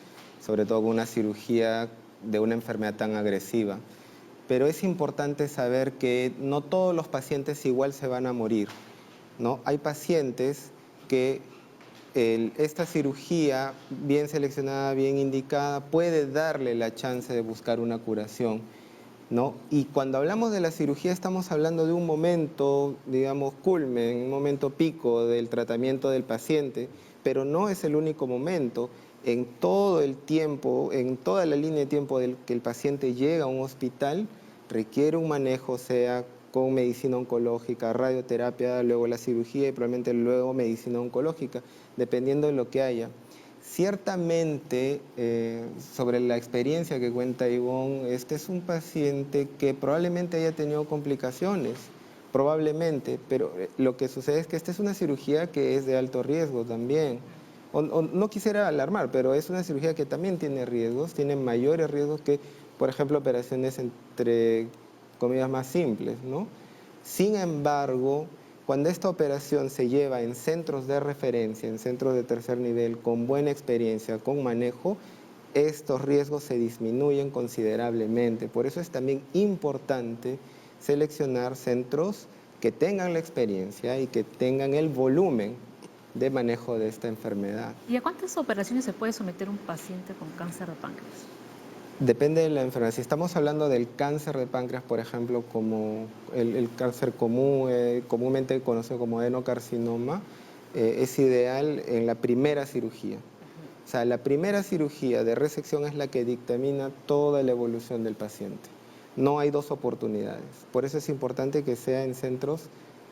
sobre todo con una cirugía de una enfermedad tan agresiva. Pero es importante saber que no todos los pacientes igual se van a morir. ¿no? Hay pacientes que esta cirugía bien seleccionada, bien indicada, puede darle la chance de buscar una curación, ¿no? Y cuando hablamos de la cirugía estamos hablando de un momento, digamos, culmen, un momento pico del tratamiento del paciente, pero no es el único momento. En todo el tiempo, en toda la línea de tiempo del que el paciente llega a un hospital, requiere un manejo, sea con medicina oncológica, radioterapia, luego la cirugía y probablemente luego medicina oncológica, dependiendo de lo que haya. Ciertamente, sobre la experiencia que cuenta Ivonne, este es un paciente que probablemente haya tenido complicaciones, probablemente, pero lo que sucede es que esta es una cirugía que es de alto riesgo también. No quisiera alarmar, pero es una cirugía que también tiene riesgos, tiene mayores riesgos que, por ejemplo, operaciones entre comillas más simples, ¿no? Sin embargo, cuando esta operación se lleva en centros de referencia, en centros de tercer nivel, con buena experiencia, con manejo, estos riesgos se disminuyen considerablemente. Por eso es también importante seleccionar centros que tengan la experiencia y que tengan el volumen de manejo de esta enfermedad. ¿Y a cuántas operaciones se puede someter un paciente con cáncer de páncreas? Depende de la enfermedad. Si estamos hablando del cáncer de páncreas, por ejemplo, como el cáncer común, comúnmente conocido como adenocarcinoma, es ideal en la primera cirugía. O sea, la primera cirugía de resección es la que dictamina toda la evolución del paciente. No hay dos oportunidades. Por eso es importante que sea en centros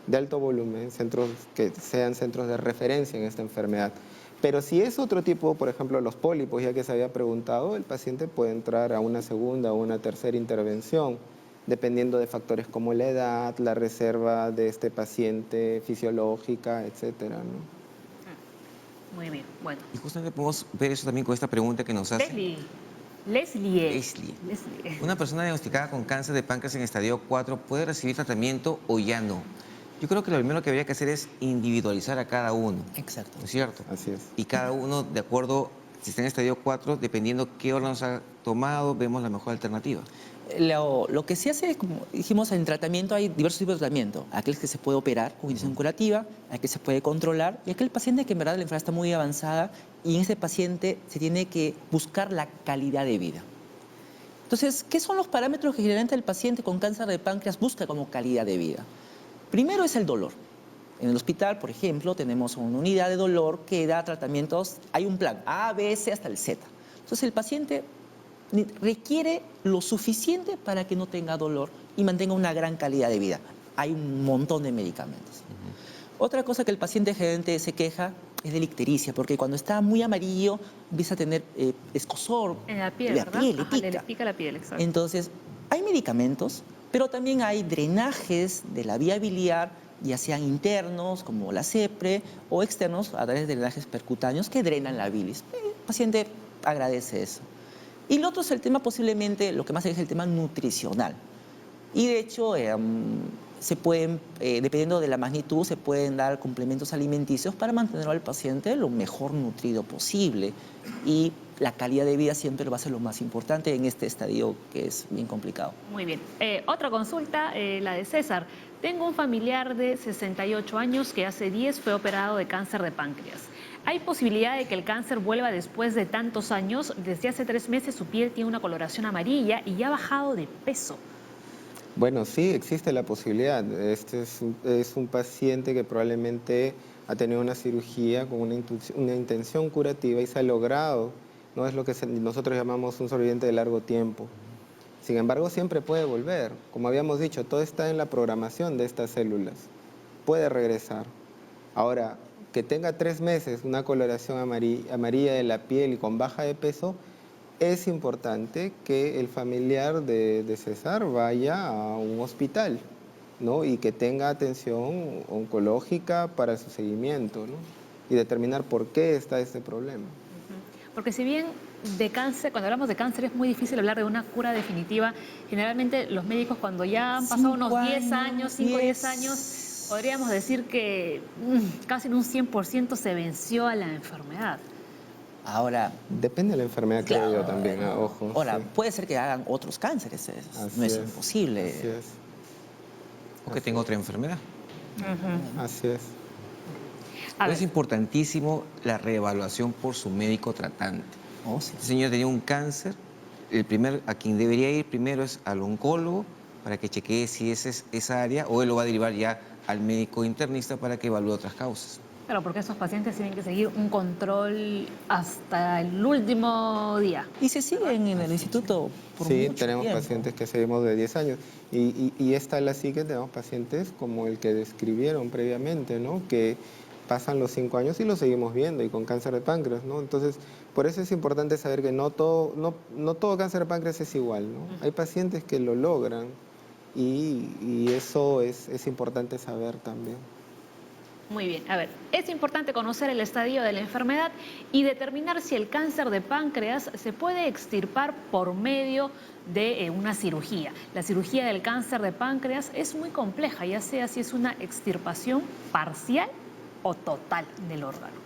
de alto volumen, centros que sean centros de referencia en esta enfermedad. Pero si es otro tipo, por ejemplo, los pólipos, ya que se había preguntado, el paciente puede entrar a una segunda o una tercera intervención, dependiendo de factores como la edad, la reserva de este paciente fisiológica, etcétera, ¿no? Muy bien, bueno. Y justamente podemos ver eso también con esta pregunta que nos hace Leslie. Leslie. Una persona diagnosticada con cáncer de páncreas en estadio 4 puede recibir tratamiento o ya no. Yo creo que lo primero que habría que hacer es individualizar a cada uno. Exacto. ¿No es cierto? Así es. Y cada uno, de acuerdo, si está en estadio 4, dependiendo qué órganos ha tomado, vemos la mejor alternativa. Lo que se hace, como dijimos, en tratamiento hay diversos tipos de tratamiento. Aquel que se puede operar con indicación curativa, aquel que se puede controlar y aquel paciente que en verdad la enfermedad está muy avanzada y en ese paciente se tiene que buscar la calidad de vida. Entonces, ¿qué son los parámetros que generalmente el paciente con cáncer de páncreas busca como calidad de vida? Primero es el dolor. En el hospital, por ejemplo, tenemos una unidad de dolor que da tratamientos, hay un plan A, B, C hasta el Z. Entonces el paciente requiere lo suficiente para que no tenga dolor y mantenga una gran calidad de vida. Hay un montón de medicamentos. Otra cosa que el paciente generalmente se queja es de la ictericia, porque cuando está muy amarillo empieza a tener escozor. En la piel, ¿verdad? Le Ajá, pica. le pica la piel, exacto. Entonces, hay medicamentos, pero también hay drenajes de la vía biliar, ya sean internos, como la CEPRE, o externos, a través de drenajes percutáneos, que drenan la bilis. El paciente agradece eso. Y lo otro es el tema, posiblemente, lo que más es el tema nutricional. Y de hecho, se pueden, dependiendo de la magnitud, se pueden dar complementos alimenticios para mantener al paciente lo mejor nutrido posible. Y la calidad de vida siempre va a ser lo más importante en este estadio que es bien complicado. Muy bien. Otra consulta, la de César. Tengo un familiar de 68 años que hace 10 fue operado de cáncer de páncreas. ¿Hay posibilidad de que el cáncer vuelva después de tantos años? Desde hace 3 meses su piel tiene una coloración amarilla y ya ha bajado de peso. Bueno, sí, existe la posibilidad. Este es un paciente que probablemente ha tenido una cirugía con una intención curativa y se ha logrado, no es lo que nosotros llamamos un sobreviviente de largo tiempo. Sin embargo, siempre puede volver. Como habíamos dicho, todo está en la programación de estas células. Puede regresar. Ahora, que tenga 3 meses una coloración amarilla de la piel y con baja de peso, es importante que el familiar de César vaya a un hospital, ¿no? Y que tenga atención oncológica para su seguimiento, ¿no? Y determinar por qué está ese problema. Porque si bien de cáncer, cuando hablamos de cáncer es muy difícil hablar de una cura definitiva, generalmente los médicos cuando ya han pasado unos 10 años, 5 o 10 años, podríamos decir que casi en un 100% se venció a la enfermedad. Ahora, depende de la enfermedad, claro, creo yo también, ojo. Ahora, sí. puede ser que hagan otros cánceres, no es imposible. Así es. O que tenga otra enfermedad. Así es. A Es ver, importantísimo la reevaluación por su médico tratante. Oh, sí. Este señor tenía un cáncer, a quien debería ir primero es al oncólogo para que chequee si esa es esa área, o él lo va a derivar ya al médico internista para que evalúe otras causas. pero porque estos pacientes tienen que seguir un control hasta el último día. Y se siguen en el instituto por Sí, mucho tenemos tiempo. pacientes que seguimos de 10 años. Y esta la sigue, tenemos pacientes como el que describieron previamente, ¿no? Que pasan los 5 años y lo seguimos viendo, y con cáncer de páncreas, ¿no? Entonces, por eso es importante saber que no todo cáncer de páncreas es igual, ¿no? Hay pacientes que lo logran y eso es importante saber también. Muy bien, a ver, es importante conocer el estadio de la enfermedad y determinar si el cáncer de páncreas se puede extirpar por medio de una cirugía. La cirugía del cáncer de páncreas es muy compleja, ya sea si es una extirpación parcial o total del órgano.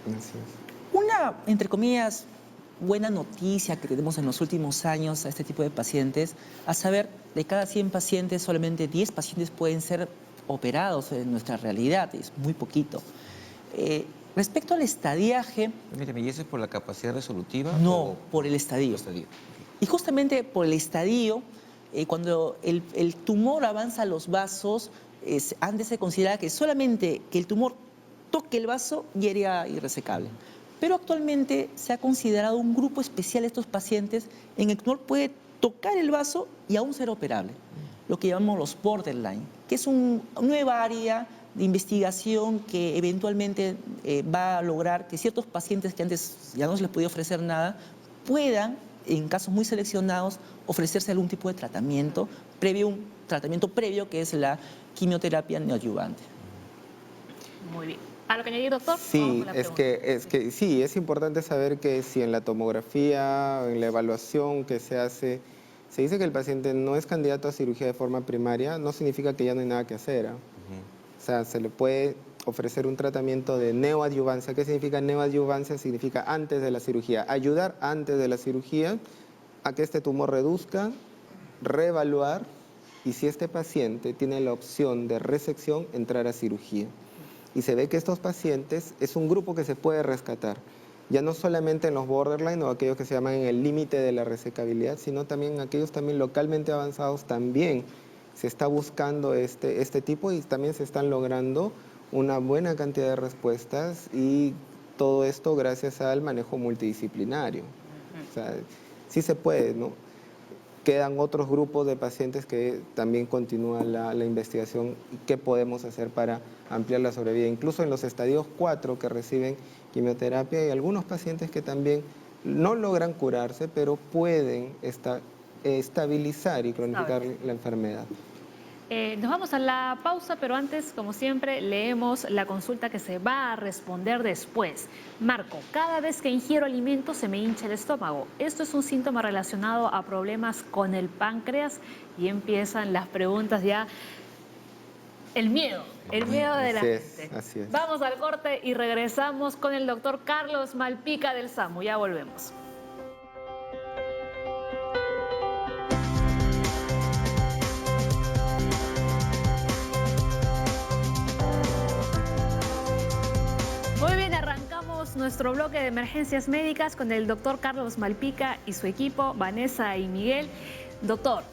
Así es. Una, entre comillas, buena noticia que tenemos en los últimos años a este tipo de pacientes, a saber, de cada 100 pacientes, solamente 10 pacientes pueden ser operados en nuestra realidad, es muy poquito. Respecto al estadiaje, Permíteme, ¿y eso es por la capacidad resolutiva? no, o por el estadio. estadio? Y justamente por el estadio, cuando el tumor avanza a los vasos, antes se consideraba que solamente que el tumor toque el vaso ya era irresecable. Pero actualmente se ha considerado un grupo especial de estos pacientes en el que el tumor puede tocar el vaso y aún ser operable, lo que llamamos los borderline, que es una nueva área de investigación que eventualmente va a lograr que ciertos pacientes que antes ya no se les podía ofrecer nada puedan, en casos muy seleccionados, ofrecerse algún tipo de tratamiento previo, un tratamiento previo que es la quimioterapia neoadyuvante. Muy bien. ¿Algo que añadir, doctor? Vamos Sí, con la es pregunta. que sí, es importante saber que si en la tomografía, en la evaluación que se hace, se dice que el paciente no es candidato a cirugía de forma primaria, no significa que ya no hay nada que hacer. O sea, se le puede ofrecer un tratamiento de neoadyuvancia. ¿Qué significa neoadyuvancia? Significa antes de la cirugía. Ayudar antes de la cirugía a que este tumor reduzca, reevaluar, y si este paciente tiene la opción de resección, entrar a cirugía. Y se ve que estos pacientes es un grupo que se puede rescatar, ya no solamente en los borderline o aquellos que se llaman en el límite de la resecabilidad, sino también aquellos también localmente avanzados. También se está buscando este tipo, y también se están logrando una buena cantidad de respuestas, y todo esto gracias al manejo multidisciplinario. O sea, sí se puede, ¿no? Quedan otros grupos de pacientes que también continúa la investigación y qué podemos hacer para ampliar la sobrevida. Incluso en los estadios 4 que reciben quimioterapia, hay algunos pacientes que también no logran curarse, pero pueden estabilizar y cronificar la enfermedad. Nos vamos a la pausa, pero antes, como siempre, leemos la consulta que se va a responder después. Marco, cada vez que ingiero alimentos se me hincha el estómago. ¿Esto es un síntoma relacionado a problemas con el páncreas? Y empiezan las preguntas ya. El miedo de la gente. Así es. Vamos al corte y regresamos con el doctor Carlos Malpica del SAMU. Ya volvemos. Muy bien, arrancamos nuestro bloque de emergencias médicas con el doctor Carlos Malpica y su equipo, Vanessa y Miguel. Doctor,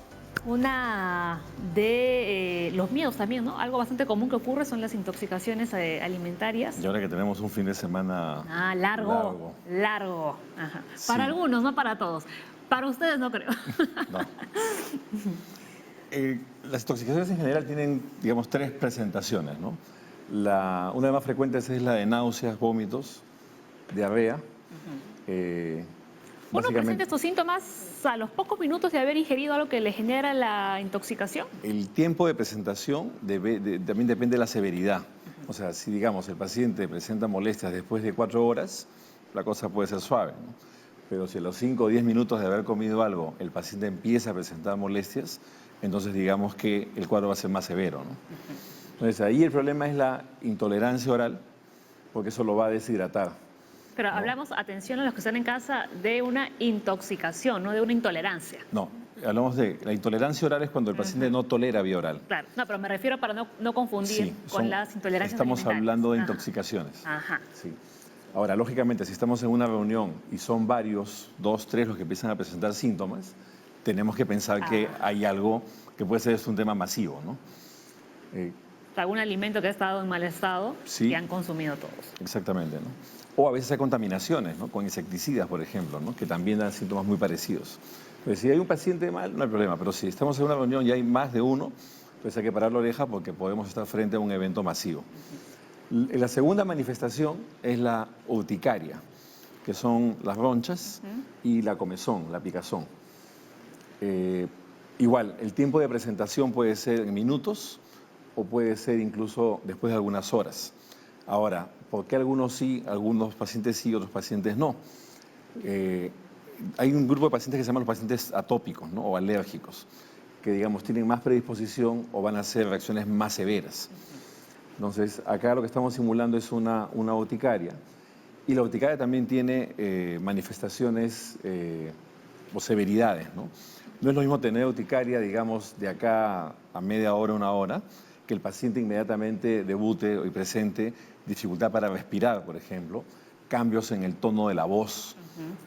una de los miedos también, ¿no? Algo bastante común que ocurre son las intoxicaciones alimentarias. Y ahora que tenemos un fin de semana largo. Ajá. Sí. Para algunos, no para todos. Para ustedes no creo. No. Las intoxicaciones en general tienen, digamos, 3 presentaciones, ¿no? Una de las más frecuentes es la de náuseas, vómitos, diarrea. ¿Uno presenta estos síntomas a los pocos minutos de haber ingerido algo que le genera la intoxicación? El tiempo de presentación también depende de la severidad. O sea, si, digamos, el paciente presenta molestias después de 4 horas, la cosa puede ser suave, ¿no? Pero si a los 5 o 10 minutos de haber comido algo el paciente empieza a presentar molestias, entonces digamos que el cuadro va a ser más severo, ¿no? Entonces ahí el problema es la intolerancia oral, porque eso lo va a deshidratar. Pero ¿no? hablamos, atención a los que están en casa, de una intoxicación, no de una intolerancia. No, hablamos de la intolerancia oral es cuando el paciente no tolera vía oral. Claro, no, pero me refiero para no confundir Sí, con las intolerancias estamos alimentarias. hablando de Ajá. intoxicaciones. Ajá. Sí. Ahora, lógicamente, si estamos en una reunión y son varios, 2, 3 los que empiezan a presentar síntomas, tenemos que pensar que hay algo que puede ser un tema masivo, ¿no? Algún alimento que ha estado en mal estado Sí. y han consumido todos. Exactamente, ¿no? O a veces hay contaminaciones, ¿no? Con insecticidas, por ejemplo, ¿no? Que también dan síntomas muy parecidos. Pues si hay un paciente mal, no hay problema, pero si estamos en una reunión y hay más de uno, pues hay que parar la oreja porque podemos estar frente a un evento masivo. La segunda manifestación es la urticaria, que son las ronchas y la comezón, la picazón. Igual, el tiempo de presentación puede ser en minutos o puede ser incluso después de algunas horas. Ahora, ¿por qué algunos sí, algunos pacientes sí, otros pacientes no? Hay un grupo de pacientes que se llaman los pacientes atópicos, ¿no? O alérgicos, que digamos tienen más predisposición o van a hacer reacciones más severas. Entonces, acá lo que estamos simulando es una urticaria. Y la urticaria también tiene manifestaciones o severidades, ¿no? No es lo mismo tener urticaria, digamos, de acá a media hora, una hora, que el paciente inmediatamente debute y presente dificultad para respirar, por ejemplo, cambios en el tono de la voz,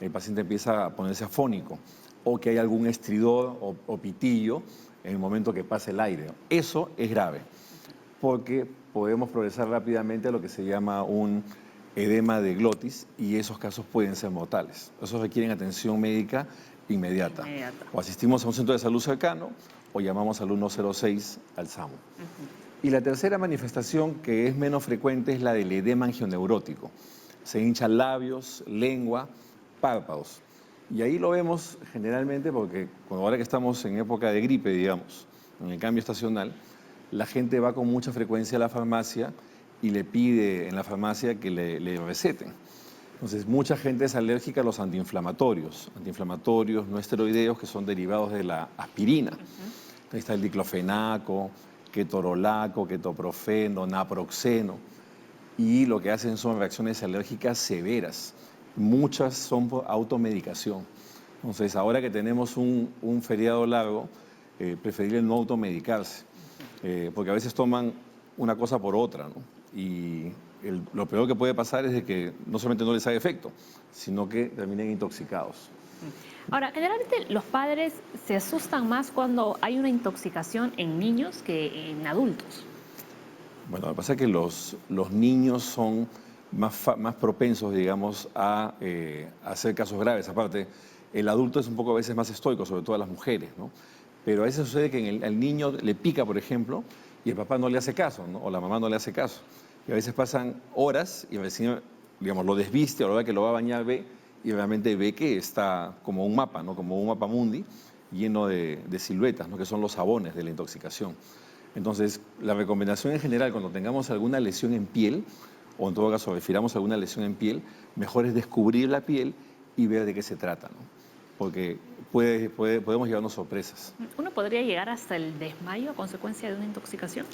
el paciente empieza a ponerse afónico, o que hay algún estridor o pitillo en el momento que pasa el aire. Eso es grave, porque podemos progresar rápidamente a lo que se llama un edema de glotis y esos casos pueden ser mortales. Esos requieren atención médica inmediata. O asistimos a un centro de salud cercano o llamamos al 106 al SAMU. Y la tercera manifestación, que es menos frecuente, es la del edema angioneurótico. Se hinchan labios, lengua, párpados. Y ahí lo vemos generalmente porque ahora que estamos en época de gripe, digamos, en el cambio estacional, la gente va con mucha frecuencia a la farmacia y le pide en la farmacia que le receten. Entonces, mucha gente es alérgica a los antiinflamatorios no esteroideos, que son derivados de la aspirina. Ahí está el diclofenaco, ketorolaco, ketoprofeno, naproxeno. Y lo que hacen son reacciones alérgicas severas. Muchas son por automedicación. Entonces, ahora que tenemos un feriado largo, preferible no automedicarse, porque a veces toman una cosa por otra, ¿no? Y lo peor que puede pasar es de que no solamente no les haga efecto, sino que terminen intoxicados. Ahora, generalmente los padres se asustan más cuando hay una intoxicación en niños que en adultos. Bueno, lo que pasa es que los niños son más propensos, digamos, a hacer casos graves. Aparte, el adulto es un poco a veces más estoico, sobre todo a las mujeres, ¿no? Pero a veces sucede que al niño le pica, por ejemplo, y el papá no le hace caso, ¿no? O la mamá no le hace caso. Y a veces pasan horas y recién, digamos, lo desviste o la hora que lo va a bañar ve y realmente ve que está como un mapa, ¿no? Como un mapa mundi lleno de siluetas, ¿no? Que son los sabones de la intoxicación. Entonces, la recomendación en general, cuando tengamos alguna lesión en piel, o en todo caso refiramos alguna lesión en piel, mejor es descubrir la piel y ver de qué se trata, ¿no? Porque podemos llevarnos sorpresas. ¿Uno podría llegar hasta el desmayo a consecuencia de una intoxicación?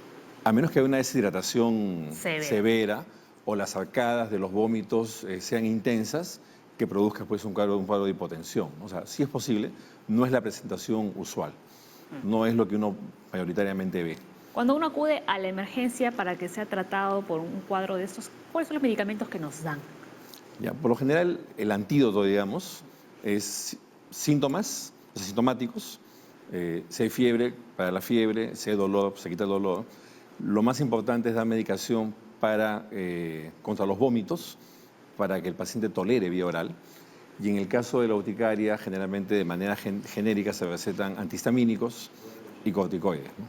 A menos que haya una deshidratación Severa. severa o las arcadas de los vómitos sean intensas, que produzca pues un cuadro de hipotensión. O sea, sí es posible, no es la presentación usual, no es lo que uno mayoritariamente ve. Cuando uno acude a la emergencia para que sea tratado por un cuadro de estos, ¿cuáles son los medicamentos que nos dan? Ya, por lo general, el antídoto, digamos, es síntomas, sintomáticos. Si hay fiebre, para la fiebre, si hay dolor, se quita el dolor. Lo más importante es dar medicación contra los vómitos, para que el paciente tolere vía oral. Y en el caso de la urticaria, generalmente de manera genérica se recetan antihistamínicos y corticoides, ¿no?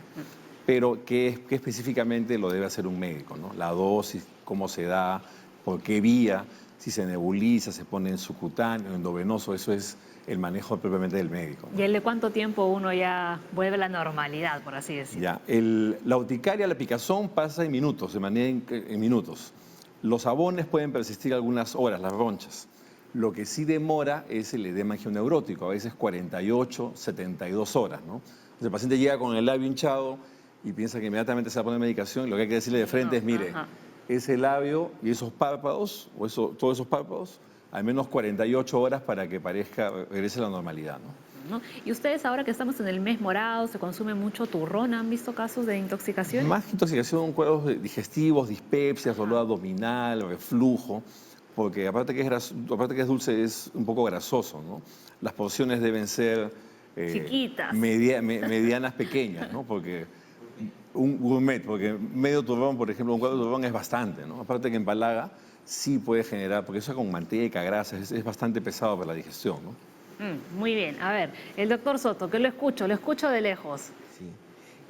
Pero ¿qué específicamente lo debe hacer un médico, ¿no? La dosis, cómo se da, por qué vía, si se nebuliza, se pone en subcutáneo, endovenoso, eso es el manejo propiamente del médico, ¿no? ¿Y el de cuánto tiempo uno ya vuelve a la normalidad, por así decirlo? Ya, la urticaria, la picazón pasa en minutos, de manera en minutos. Los sabones pueden persistir algunas horas, las ronchas. Lo que sí demora es el edema angioneurótico, a veces 48, 72 horas, ¿no? Entonces, el paciente llega con el labio hinchado y piensa que inmediatamente se va a poner medicación y lo que hay que decirle de frente es, mire, ese labio y esos párpados, todos esos párpados, al menos 48 horas para que regrese a la normalidad, ¿no? Y ustedes ahora que estamos en el mes morado, se consume mucho turrón, ¿han visto casos de intoxicación? Más que intoxicación, cuadros digestivos, dispepsias, dolor abdominal, reflujo, porque aparte que es dulce, es un poco grasoso, ¿no? Las porciones deben ser chiquitas, medianas, pequeñas, ¿no? Porque un gourmet, porque medio turrón, por ejemplo, un cuadro de turrón es bastante, ¿no? Aparte que empalaga, sí puede generar, porque eso con manteca, grasa, es bastante pesado para la digestión, ¿no? Muy bien, a ver, el doctor Soto, que lo escucho de lejos.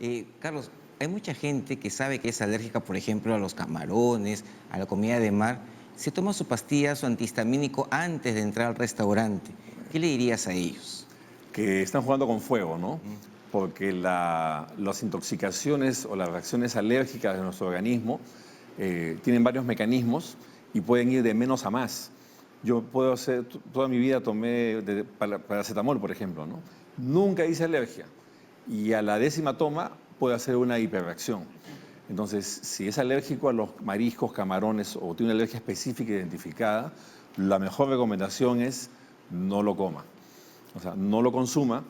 Sí. Carlos, hay mucha gente que sabe que es alérgica, por ejemplo, a los camarones, a la comida de mar. Se toma su pastilla, su antihistamínico antes de entrar al restaurante. ¿Qué le dirías a ellos? Que están jugando con fuego, ¿no? Porque las intoxicaciones o las reacciones alérgicas de nuestro organismo tienen varios mecanismos y pueden ir de menos a más. Yo toda mi vida tomé paracetamol, por ejemplo, ¿no? Nunca hice alergia y a la 10ª toma puede hacer una hiperreacción. Entonces, si es alérgico a los mariscos, camarones o tiene una alergia específica identificada, la mejor recomendación es no lo coma. O sea, no lo consuma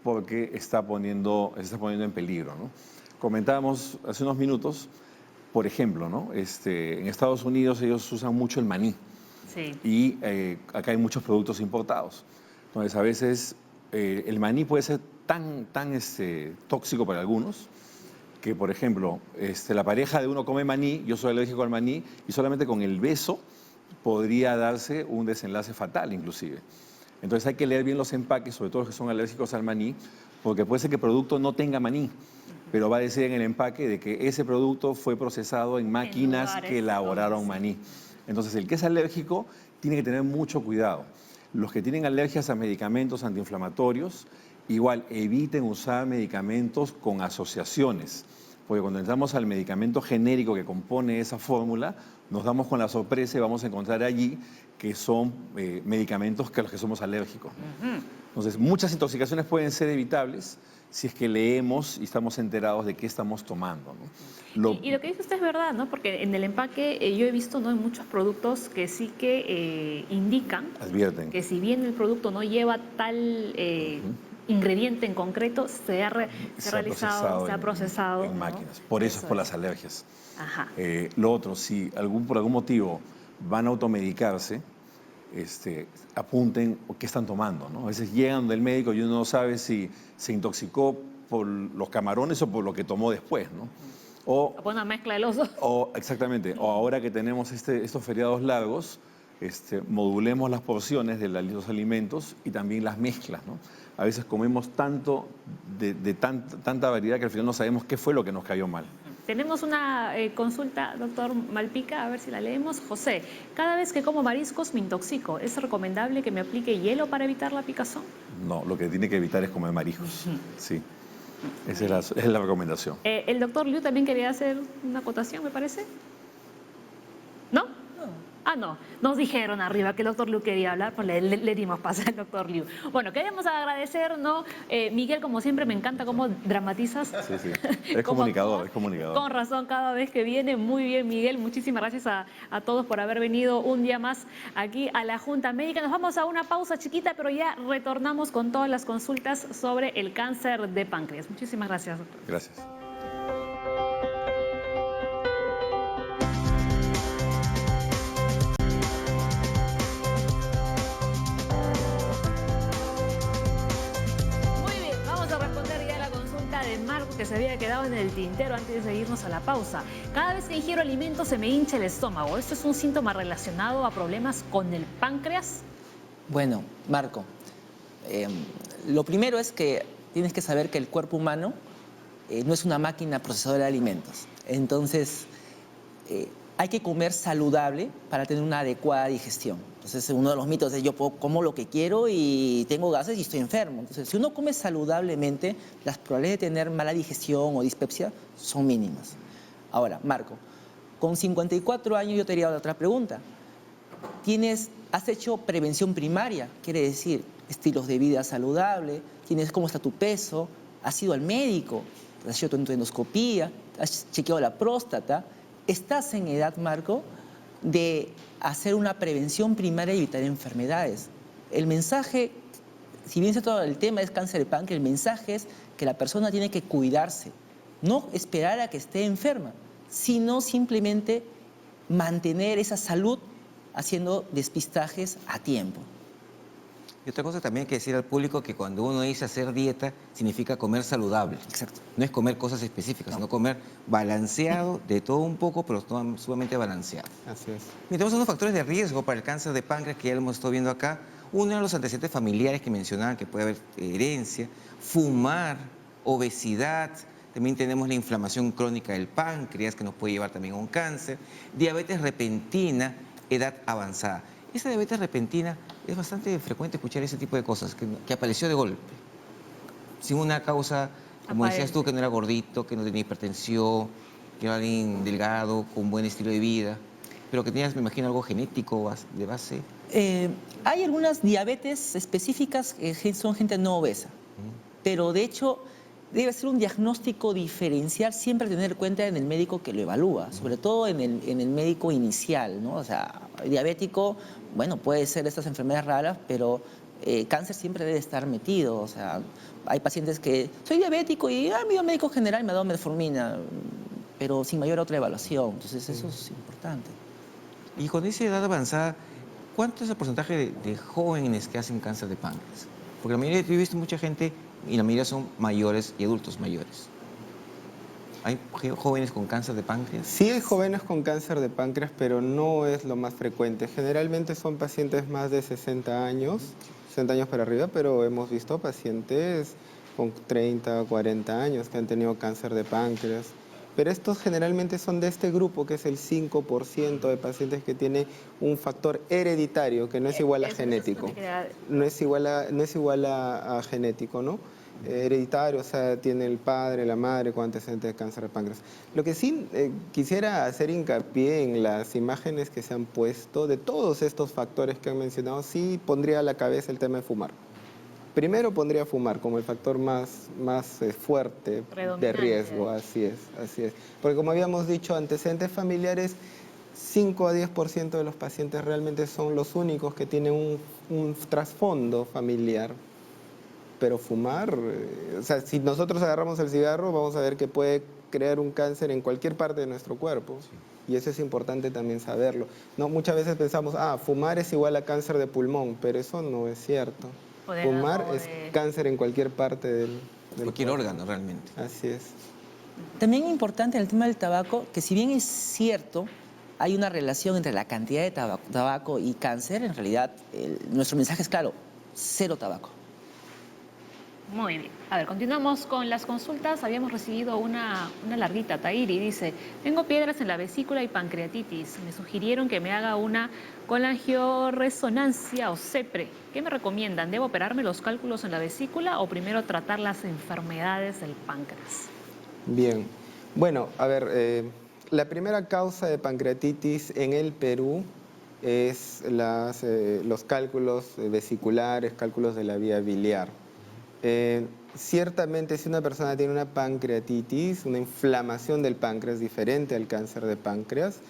porque se está poniendo en peligro, ¿no? Comentábamos hace unos minutos, por ejemplo, ¿no? En Estados Unidos ellos usan mucho el maní. Sí. Y acá hay muchos productos importados. Entonces, a veces el maní puede ser tan tóxico para algunos que, por ejemplo, la pareja de uno come maní, yo soy alérgico al maní, y solamente con el beso podría darse un desenlace fatal, inclusive. Entonces hay que leer bien los empaques, sobre todo los que son alérgicos al maní, porque puede ser que el producto no tenga maní, pero va a decir en el empaque de que ese producto fue procesado en máquinas que elaboraron maní. Entonces, el que es alérgico tiene que tener mucho cuidado. Los que tienen alergias a medicamentos antiinflamatorios, igual eviten usar medicamentos con asociaciones, porque cuando entramos al medicamento genérico que compone esa fórmula, nos damos con la sorpresa y vamos a encontrar allí que son medicamentos a los que somos alérgicos. Entonces, muchas intoxicaciones pueden ser evitables si es que leemos y estamos enterados de qué estamos tomando, ¿no? Y lo que dice usted es verdad, ¿no? Porque en el empaque yo he visto, ¿no?, en muchos productos que sí que indican, advierten que si bien el producto no lleva tal ingrediente en concreto, se ha procesado en ¿no? máquinas. Por eso es por las alergias. Ajá. Lo otro, si por algún motivo van a automedicarse, apunten qué están tomando, ¿no? A veces llegan del médico y uno no sabe si se intoxicó por los camarones o por lo que tomó después, ¿no? O por una mezcla de los dos. Exactamente. O ahora que tenemos estos feriados largos, modulemos las porciones de los alimentos y también las mezclas, ¿no? A veces comemos tanto de tanta variedad que al final no sabemos qué fue lo que nos cayó mal. Tenemos una consulta, doctor Malpica, a ver si la leemos. José, cada vez que como mariscos me intoxico. ¿Es recomendable que me aplique hielo para evitar la picazón? No, lo que tiene que evitar es comer mariscos. Sí, esa es la recomendación. El doctor Liu también quería hacer una acotación, me parece. ¿No? Ah, no, nos dijeron arriba que el doctor Liu quería hablar, pues le dimos paso al doctor Liu. Bueno, queremos agradecer, ¿no? Miguel, como siempre, me encanta cómo dramatizas. Sí, sí. Es comunicador, es comunicador. Con razón, cada vez que viene. Muy bien, Miguel. Muchísimas gracias a todos por haber venido un día más aquí a la Junta Médica. Nos vamos a una pausa chiquita, pero ya retornamos con todas las consultas sobre el cáncer de páncreas. Muchísimas gracias, doctor. Gracias. Que se había quedado en el tintero antes de irnos a la pausa. Cada vez que ingiero alimentos se me hincha el estómago. ¿Esto es un síntoma relacionado a problemas con el páncreas? Bueno, Marco, lo primero es que tienes que saber que el cuerpo humano no es una máquina procesadora de alimentos. Entonces, hay que comer saludable para tener una adecuada digestión. Entonces, uno de los mitos es yo como lo que quiero y tengo gases y estoy enfermo. Entonces, si uno come saludablemente, las probabilidades de tener mala digestión o dispepsia son mínimas. Ahora, Marco, con 54 años yo te haría otra pregunta. ¿Has hecho prevención primaria? Quiere decir, estilos de vida saludable, cómo está tu peso, has ido al médico, has hecho tu endoscopía, has chequeado la próstata. estás en edad, Marco, de hacer una prevención primaria y evitar enfermedades. El mensaje, si bien todo el tema es cáncer de páncreas, el mensaje es que la persona tiene que cuidarse, no esperar a que esté enferma, sino simplemente mantener esa salud haciendo despistajes a tiempo. Y otra cosa también hay que decir al público que cuando uno dice hacer dieta, significa comer saludable. Exacto. No es comer cosas específicas, sino comer balanceado, de todo un poco, pero sumamente balanceado. Así es. Y tenemos unos factores de riesgo para el cáncer de páncreas que ya lo hemos estado viendo acá. Uno de los antecedentes familiares que mencionaban que puede haber herencia, fumar, obesidad, también tenemos la inflamación crónica del páncreas que nos puede llevar también a un cáncer, diabetes repentina, edad avanzada. Esa diabetes repentina es bastante frecuente escuchar ese tipo de cosas, que apareció de golpe, sin una causa, como decías tú, que no era gordito, que no tenía hipertensión, que era alguien delgado, con buen estilo de vida, pero que tenías, me imagino, algo genético de base. Hay algunas diabetes específicas que son gente no obesa, pero de hecho debe ser un diagnóstico diferencial, siempre tener en cuenta en el médico que lo evalúa, sobre todo en el médico inicial, ¿no? O sea, diabético, bueno, puede ser estas enfermedades raras, pero cáncer siempre debe estar metido. O sea, hay pacientes que soy diabético y mi médico general me ha dado metformina, pero sin mayor otra evaluación. Entonces eso es importante. Y con esa edad avanzada, ¿cuánto es el porcentaje de jóvenes que hacen cáncer de páncreas? Porque la mayoría, yo he visto mucha gente y la mayoría son mayores y adultos mayores. ¿Hay jóvenes con cáncer de páncreas? Sí hay jóvenes con cáncer de páncreas, pero no es lo más frecuente. Generalmente son pacientes más de 60 años para arriba, pero hemos visto pacientes con 30, 40 años que han tenido cáncer de páncreas. Pero estos generalmente son de este grupo, que es el 5% de pacientes que tiene un factor hereditario, que no es igual a genético. No es igual a genético, ¿no? Hereditario, o sea, tiene el padre, la madre con antecedentes de cáncer de páncreas. Lo que sí quisiera hacer hincapié en las imágenes que se han puesto de todos estos factores que han mencionado, sí pondría a la cabeza el tema de fumar. Primero pondría fumar como el factor más fuerte de riesgo, así es. Porque como habíamos dicho, antecedentes familiares, 5 a 10% de los pacientes realmente son los únicos que tienen un trasfondo familiar. Pero fumar, o sea, si nosotros agarramos el cigarro, vamos a ver que puede crear un cáncer en cualquier parte de nuestro cuerpo. Sí. Y eso es importante también saberlo. No, muchas veces pensamos, fumar es igual a cáncer de pulmón, pero eso no es cierto. Fumar es cáncer en cualquier parte del cualquier cuerpo. órgano, realmente. Así es. También es importante en el tema del tabaco, que si bien es cierto, hay una relación entre la cantidad de tabaco y cáncer, en realidad nuestro mensaje es claro, cero tabaco. Muy bien. A ver, continuamos con las consultas. Habíamos recibido una larguita. Tairi dice, tengo piedras en la vesícula y pancreatitis. Me sugirieron que me haga una colangioresonancia o CEPRE. ¿Qué me recomiendan? ¿Debo operarme los cálculos en la vesícula o primero tratar las enfermedades del páncreas? Bien. Bueno, a ver, la primera causa de pancreatitis en el Perú es los cálculos vesiculares, cálculos de la vía biliar. Ciertamente, si una persona tiene una pancreatitis, una inflamación del páncreas diferente al cáncer de páncreas,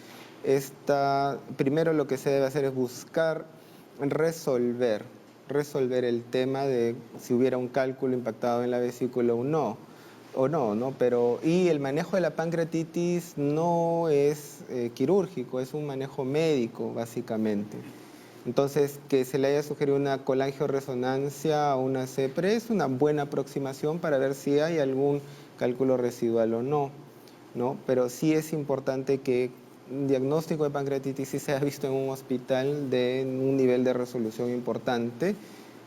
primero lo que se debe hacer es buscar resolver el tema de si hubiera un cálculo impactado en la vesícula o no. Y el manejo de la pancreatitis no es quirúrgico, es un manejo médico, básicamente. Entonces, que se le haya sugerido una colangioresonancia o una CEPRE es una buena aproximación para ver si hay algún cálculo residual o no, ¿no? Pero sí es importante que un diagnóstico de pancreatitis sí sea visto en un hospital de un nivel de resolución importante,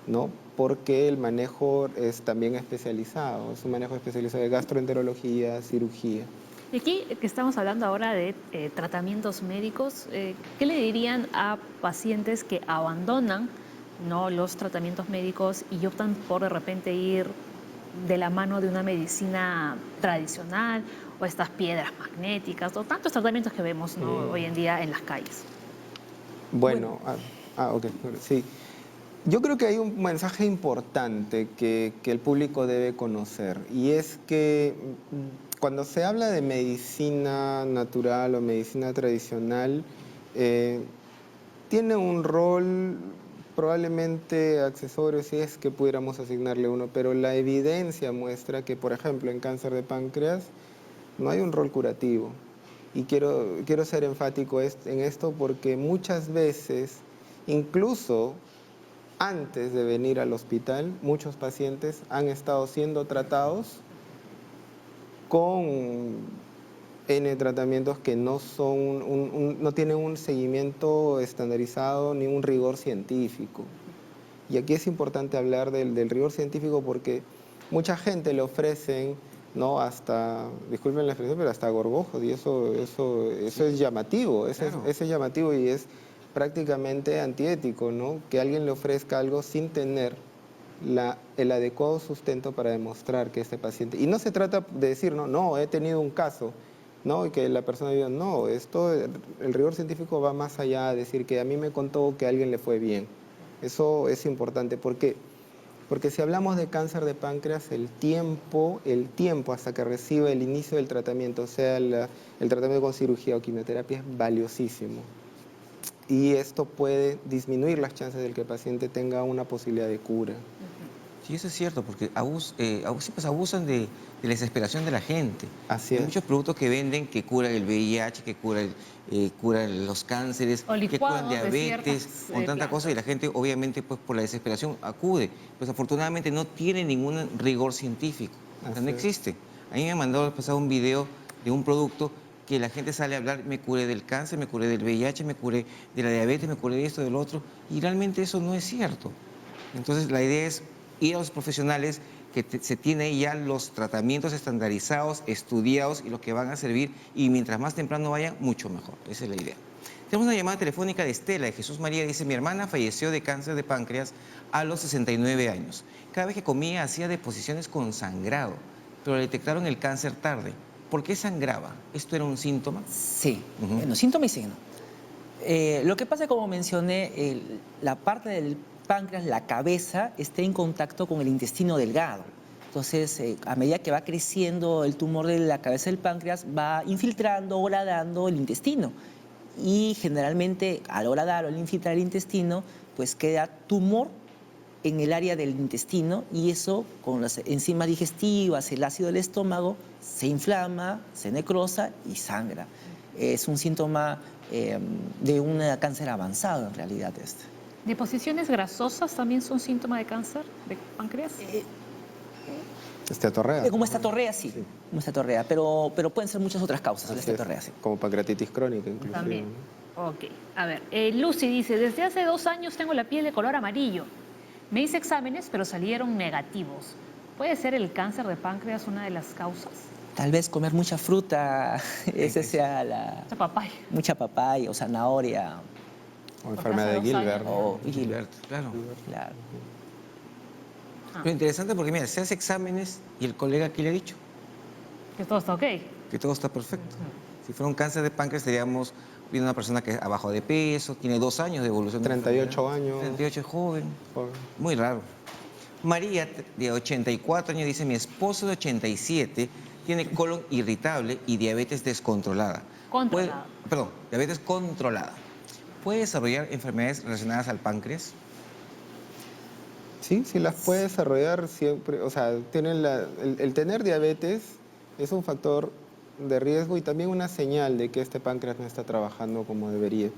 ¿no? Porque el manejo es también especializado, es un manejo especializado de gastroenterología, cirugía. Y aquí que estamos hablando ahora de tratamientos médicos, ¿qué le dirían a pacientes que abandonan, ¿no?, los tratamientos médicos y optan por de repente ir de la mano de una medicina tradicional o estas piedras magnéticas o tantos tratamientos que vemos, ¿no?, hoy en día en las calles? Bueno, ok, sí. Yo creo que hay un mensaje importante que el público debe conocer y es que Cuando se habla de medicina natural o medicina tradicional, tiene un rol probablemente accesorio si es que pudiéramos asignarle uno, pero la evidencia muestra que, por ejemplo, en cáncer de páncreas no hay un rol curativo. Y quiero ser enfático en esto porque muchas veces, incluso antes de venir al hospital, muchos pacientes han estado siendo tratados con N tratamientos que no son no tienen un seguimiento estandarizado ni un rigor científico. Y aquí es importante hablar del rigor científico porque mucha gente le ofrecen, ¿no? Hasta, disculpen la expresión, pero hasta gorgojos, y eso es llamativo, Claro. eso es llamativo y es prácticamente antiético, ¿no? Que alguien le ofrezca algo sin tener el adecuado sustento para demostrar que este paciente... Y no se trata de decir, no, he tenido un caso, ¿no? Y que la persona diga, no, el rigor científico va más allá de decir que a mí me contó que a alguien le fue bien. Eso es importante. ¿Por qué? Porque si hablamos de cáncer de páncreas, el tiempo hasta que recibe el inicio del tratamiento, sea el tratamiento con cirugía o quimioterapia, es valiosísimo. Y esto puede disminuir las chances de que el paciente tenga una posibilidad de cura. Sí, eso es cierto, porque siempre abusan de la desesperación de la gente. Así Hay es. muchos productos que venden que curan el VIH, que curan los cánceres, O que curan licuados de diabetes, ciertas, con tanta cosa, y la gente obviamente pues por la desesperación acude. Pues afortunadamente no tiene ningún rigor científico, o sea, Así no es. existe. A mí me mandó pasado un video de un producto que la gente sale a hablar, me curé del cáncer, me curé del VIH, me curé de la diabetes, me curé de esto, del otro, y realmente eso no es cierto. Entonces la idea es ir a los profesionales que se tienen ya los tratamientos estandarizados, estudiados y los que van a servir, y mientras más temprano vayan, mucho mejor. Esa es la idea. Tenemos una llamada telefónica de Estela, de Jesús María. Dice, mi hermana falleció de cáncer de páncreas a los 69 años. Cada vez que comía hacía deposiciones con sangrado, pero le detectaron el cáncer tarde. ¿Por qué sangraba? ¿Esto era un síntoma? Sí, Ujú. bueno, síntoma y signo. Lo que pasa, como mencioné, la parte del páncreas, la cabeza, está en contacto con el intestino delgado. Entonces, a medida que va creciendo el tumor de la cabeza del páncreas, va infiltrando, horadando el intestino. Y generalmente, al horadar o al infiltrar el intestino, pues queda tumor en el área del intestino, y eso, con las enzimas digestivas, el ácido del estómago, se inflama, se necrosa y sangra. Es un síntoma de un cáncer avanzado, en realidad. ¿Deposiciones grasosas también son síntoma de cáncer de páncreas? Esteatorrea. Como estatorrea, sí. Como estatorrea, pero pueden ser muchas otras causas, la Así es, estatorrea, sí. como pancreatitis crónica inclusive. También. ¿no? Ok. A ver, Lucy dice, desde hace 2 años tengo la piel de color amarillo. Me hice exámenes, pero salieron negativos. ¿Puede ser el cáncer de páncreas una de las causas? Tal vez comer mucha fruta, esa sea Mucha papaya. mucha papaya o zanahoria. O enfermedad de hace 2 Gilbert. años. O Gilbert, claro. Claro. Pero interesante porque, mira, se hace exámenes y el colega aquí le ha dicho Que todo está ok. que todo está perfecto. Si fuera un cáncer de páncreas, estaríamos viendo una persona que es abajo de peso, tiene 2 años de evolución. de 38 enfermedad. años. 38 es joven. Joven. Muy raro. María, de 84 años, dice, mi esposo de 87 tiene colon irritable y diabetes descontrolada. Controlada. Diabetes controlada. ¿Puede desarrollar enfermedades relacionadas al páncreas? Sí, las puede desarrollar siempre. O sea, el tener diabetes es un factor de riesgo y también una señal de que este páncreas no está trabajando como debería,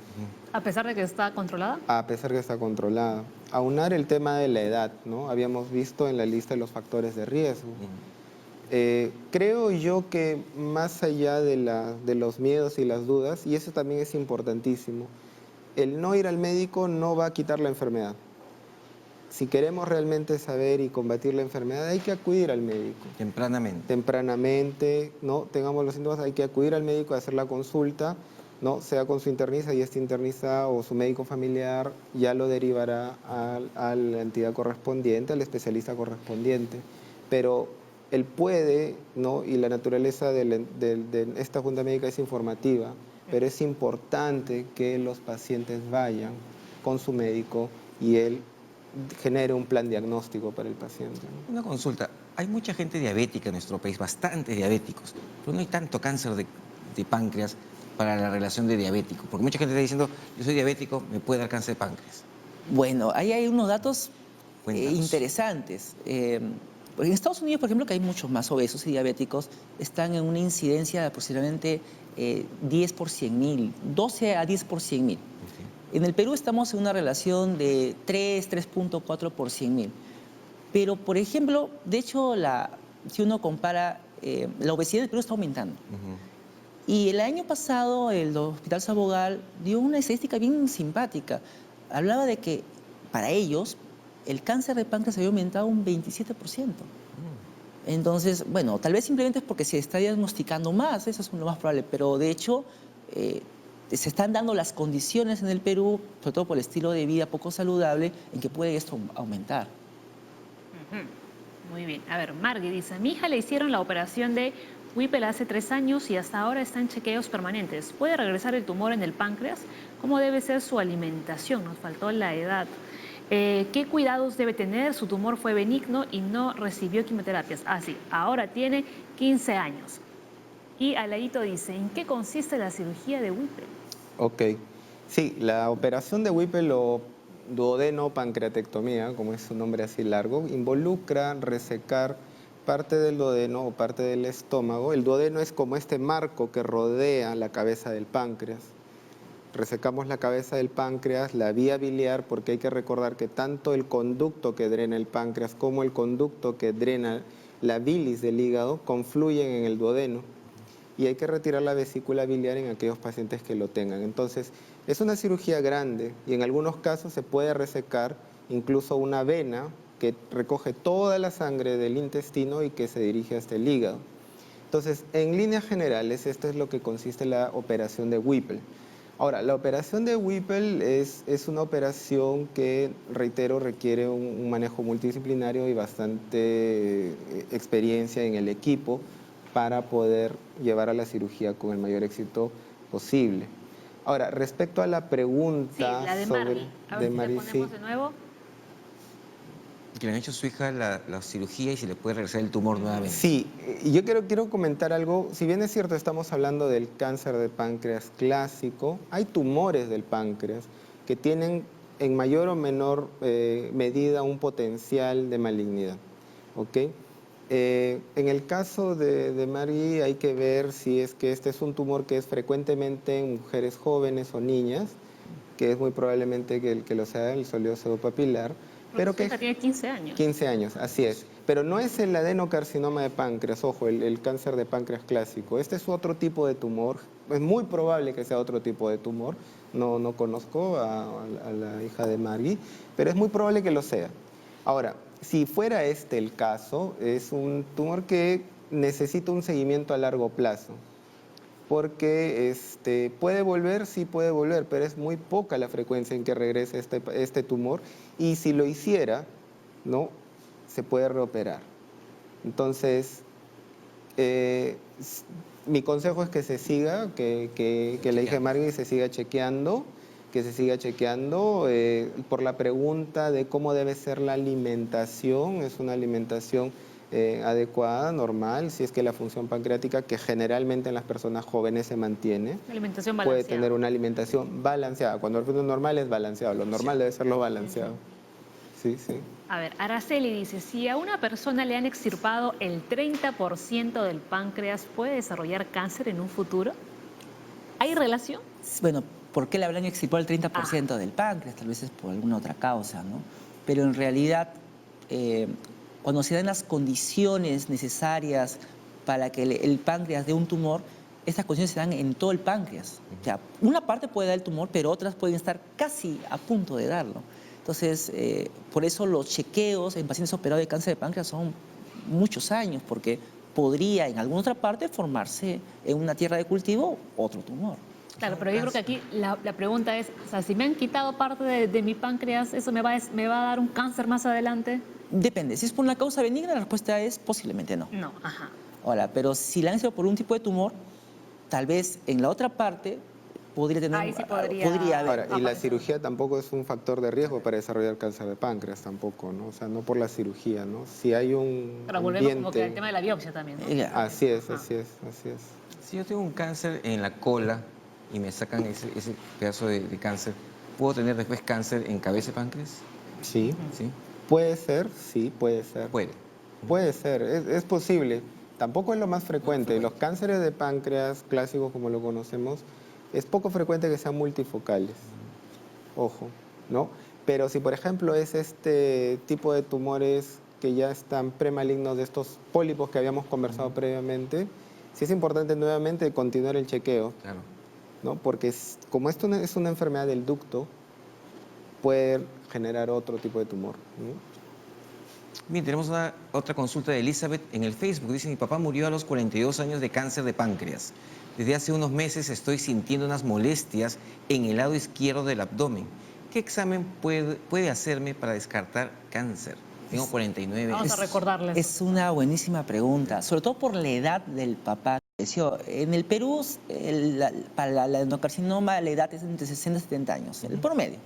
A pesar de que está controlada. a pesar que está controlada. Aunar el tema de la edad, ¿no? Habíamos visto en la lista de los factores de riesgo. Creo yo que más allá de los miedos y las dudas, y eso también es importantísimo, el no ir al médico no va a quitar la enfermedad. Si queremos realmente saber y combatir la enfermedad, hay que acudir al médico. Tempranamente. Tempranamente, ¿no? Tengamos los síntomas, hay que acudir al médico a hacer la consulta, ¿no? Sea con su internista, y este internista o su médico familiar ya lo derivará a la entidad correspondiente, al especialista correspondiente. Pero él puede, ¿no? Y la naturaleza de esta junta médica es informativa, pero es importante que los pacientes vayan con su médico y él genere un plan diagnóstico para el paciente, ¿no? Una consulta. Hay mucha gente diabética en nuestro país, bastante diabéticos, pero no hay tanto cáncer de páncreas para la relación de diabético, porque mucha gente está diciendo, yo soy diabético, me puede dar cáncer de páncreas. Bueno, ahí hay unos datos Cuéntanos. interesantes. En Estados Unidos, por ejemplo, que hay muchos más obesos y diabéticos, están en una incidencia de aproximadamente 10 por 100.000, 12 a 10 por 100.000. En el Perú estamos en una relación de 3.4 por 100.000. Pero, por ejemplo, de hecho, si uno compara, la obesidad en el Perú está aumentando. Y el año pasado el Hospital Sabogal dio una estadística bien simpática. Hablaba de que para ellos el cáncer de páncreas había aumentado un 27%. Entonces, bueno, tal vez simplemente es porque se está diagnosticando más, eso es lo más probable, pero de hecho se están dando las condiciones en el Perú, sobre todo por el estilo de vida poco saludable, en que puede esto aumentar. Muy bien. A ver, Margui dice, a mi hija le hicieron la operación de Whipple hace 3 años y hasta ahora está en chequeos permanentes. ¿Puede regresar el tumor en el páncreas? ¿Cómo debe ser su alimentación? Nos faltó la edad. ¿Qué cuidados debe tener? Su tumor fue benigno y no recibió quimioterapias. Ah, sí, ahora tiene 15 años. Y al ladito dice, ¿en qué consiste la cirugía de Whipple? Ok. Sí, la operación de Whipple o duodenopancreatectomía, como es su nombre así largo, involucra resecar parte del duodeno o parte del estómago. El duodeno es como este marco que rodea la cabeza del páncreas. Resecamos la cabeza del páncreas, la vía biliar, porque hay que recordar que tanto el conducto que drena el páncreas como el conducto que drena la bilis del hígado confluyen en el duodeno. Y hay que retirar la vesícula biliar en aquellos pacientes que lo tengan. Entonces, es una cirugía grande y en algunos casos se puede resecar incluso una vena que recoge toda la sangre del intestino y que se dirige hasta el hígado. Entonces, en líneas generales, esto es lo que consiste la operación de Whipple. Ahora, la operación de Whipple es una operación que, reitero, requiere un manejo multidisciplinario y bastante experiencia en el equipo para poder llevar a la cirugía con el mayor éxito posible. Ahora, respecto a la pregunta Sí, la de sobre... Margui. A ver si Margui, la ponemos de nuevo. Que le han hecho a su hija la cirugía y se le puede regresar el tumor nuevamente. Sí, y yo quiero comentar algo. Si bien es cierto, estamos hablando del cáncer de páncreas clásico, hay tumores del páncreas que tienen en mayor o menor medida un potencial de malignidad. ¿Ok? En el caso de Margui hay que ver si es que este es un tumor que es frecuentemente en mujeres jóvenes o niñas, que es muy probablemente que lo sea el sólido pseudopapilar. Pero Su hija tiene 15 años. 15 años, así es. Pero no es el adenocarcinoma de páncreas, ojo, el cáncer de páncreas clásico. Este es otro tipo de tumor. Es muy probable que sea otro tipo de tumor. No conozco a la hija de Margui, pero es muy probable que lo sea. Ahora, si fuera este el caso, es un tumor que necesita un seguimiento a largo plazo. Porque puede volver, sí puede volver, pero es muy poca la frecuencia en que regrese este tumor. Y si lo hiciera, ¿no?, se puede reoperar. Entonces, mi consejo es que se siga, que la hija de Margui se siga chequeando, por la pregunta de cómo debe ser la alimentación. Es una alimentación adecuada, normal, si es que la función pancreática, que generalmente en las personas jóvenes se mantiene, Alimentación puede balanceada. tener una alimentación balanceada. Cuando el función normal es balanceado, lo normal debe ser lo balanceado. Sí, sí. A ver, Araceli dice, si a una persona le han extirpado el 30% del páncreas, ¿puede desarrollar cáncer en un futuro? ¿Hay relación? Bueno, ¿por qué le habrán extirpado el 30% del páncreas? Tal vez es por alguna otra causa, ¿no? Pero en realidad, cuando se dan las condiciones necesarias para que el páncreas dé un tumor, estas condiciones se dan en todo el páncreas. O sea, una parte puede dar el tumor, pero otras pueden estar casi a punto de darlo. Entonces, por eso los chequeos en pacientes operados de cáncer de páncreas son muchos años, porque podría en alguna otra parte formarse en una tierra de cultivo otro tumor. Claro, pero yo creo que aquí la pregunta es, o sea, si me han quitado parte de mi páncreas, ¿eso me va a dar un cáncer más adelante? Depende. Si es por una causa benigna, la respuesta es posiblemente no. No, ajá. Ahora, pero si la han hecho por un tipo de tumor, tal vez en la otra parte podría tener... Ahí sí podría- haber. Ahora, y la aparecer. cirugía tampoco es un factor de riesgo para desarrollar cáncer de páncreas tampoco, ¿no? O sea, no por la cirugía, ¿no? Si hay un Pero volvemos como que al ambiente... tema de la biopsia también, ¿no? Así es, Ajá. así es, así es. Si yo tengo un cáncer en la cola y me sacan ese pedazo de cáncer, ¿puedo tener después cáncer en cabeza de páncreas? Sí, Sí, puede ser, sí, puede ser. puede. Puede ser, es posible. Tampoco es lo más frecuente. Los cánceres de páncreas clásicos, como lo conocemos, es poco frecuente que sean multifocales. Ojo, ¿no? Pero si, por ejemplo, es este tipo de tumores que ya están premalignos de estos pólipos que habíamos conversado previamente, sí es importante nuevamente continuar el chequeo, Claro. ¿no? Porque como esto es una enfermedad del ducto, puede generar otro tipo de tumor, ¿no? Bien, tenemos otra consulta de Elizabeth en el Facebook. Dice, mi papá murió a los 42 años de cáncer de páncreas. Desde hace unos meses estoy sintiendo unas molestias en el lado izquierdo del abdomen. ¿Qué examen puede hacerme para descartar cáncer? Tengo 49 Vamos años. a recordarles. Es una buenísima pregunta, sobre todo por la edad del papá. En el Perú, para el adenocarcinoma, la edad es entre 60 y 70 años, el promedio.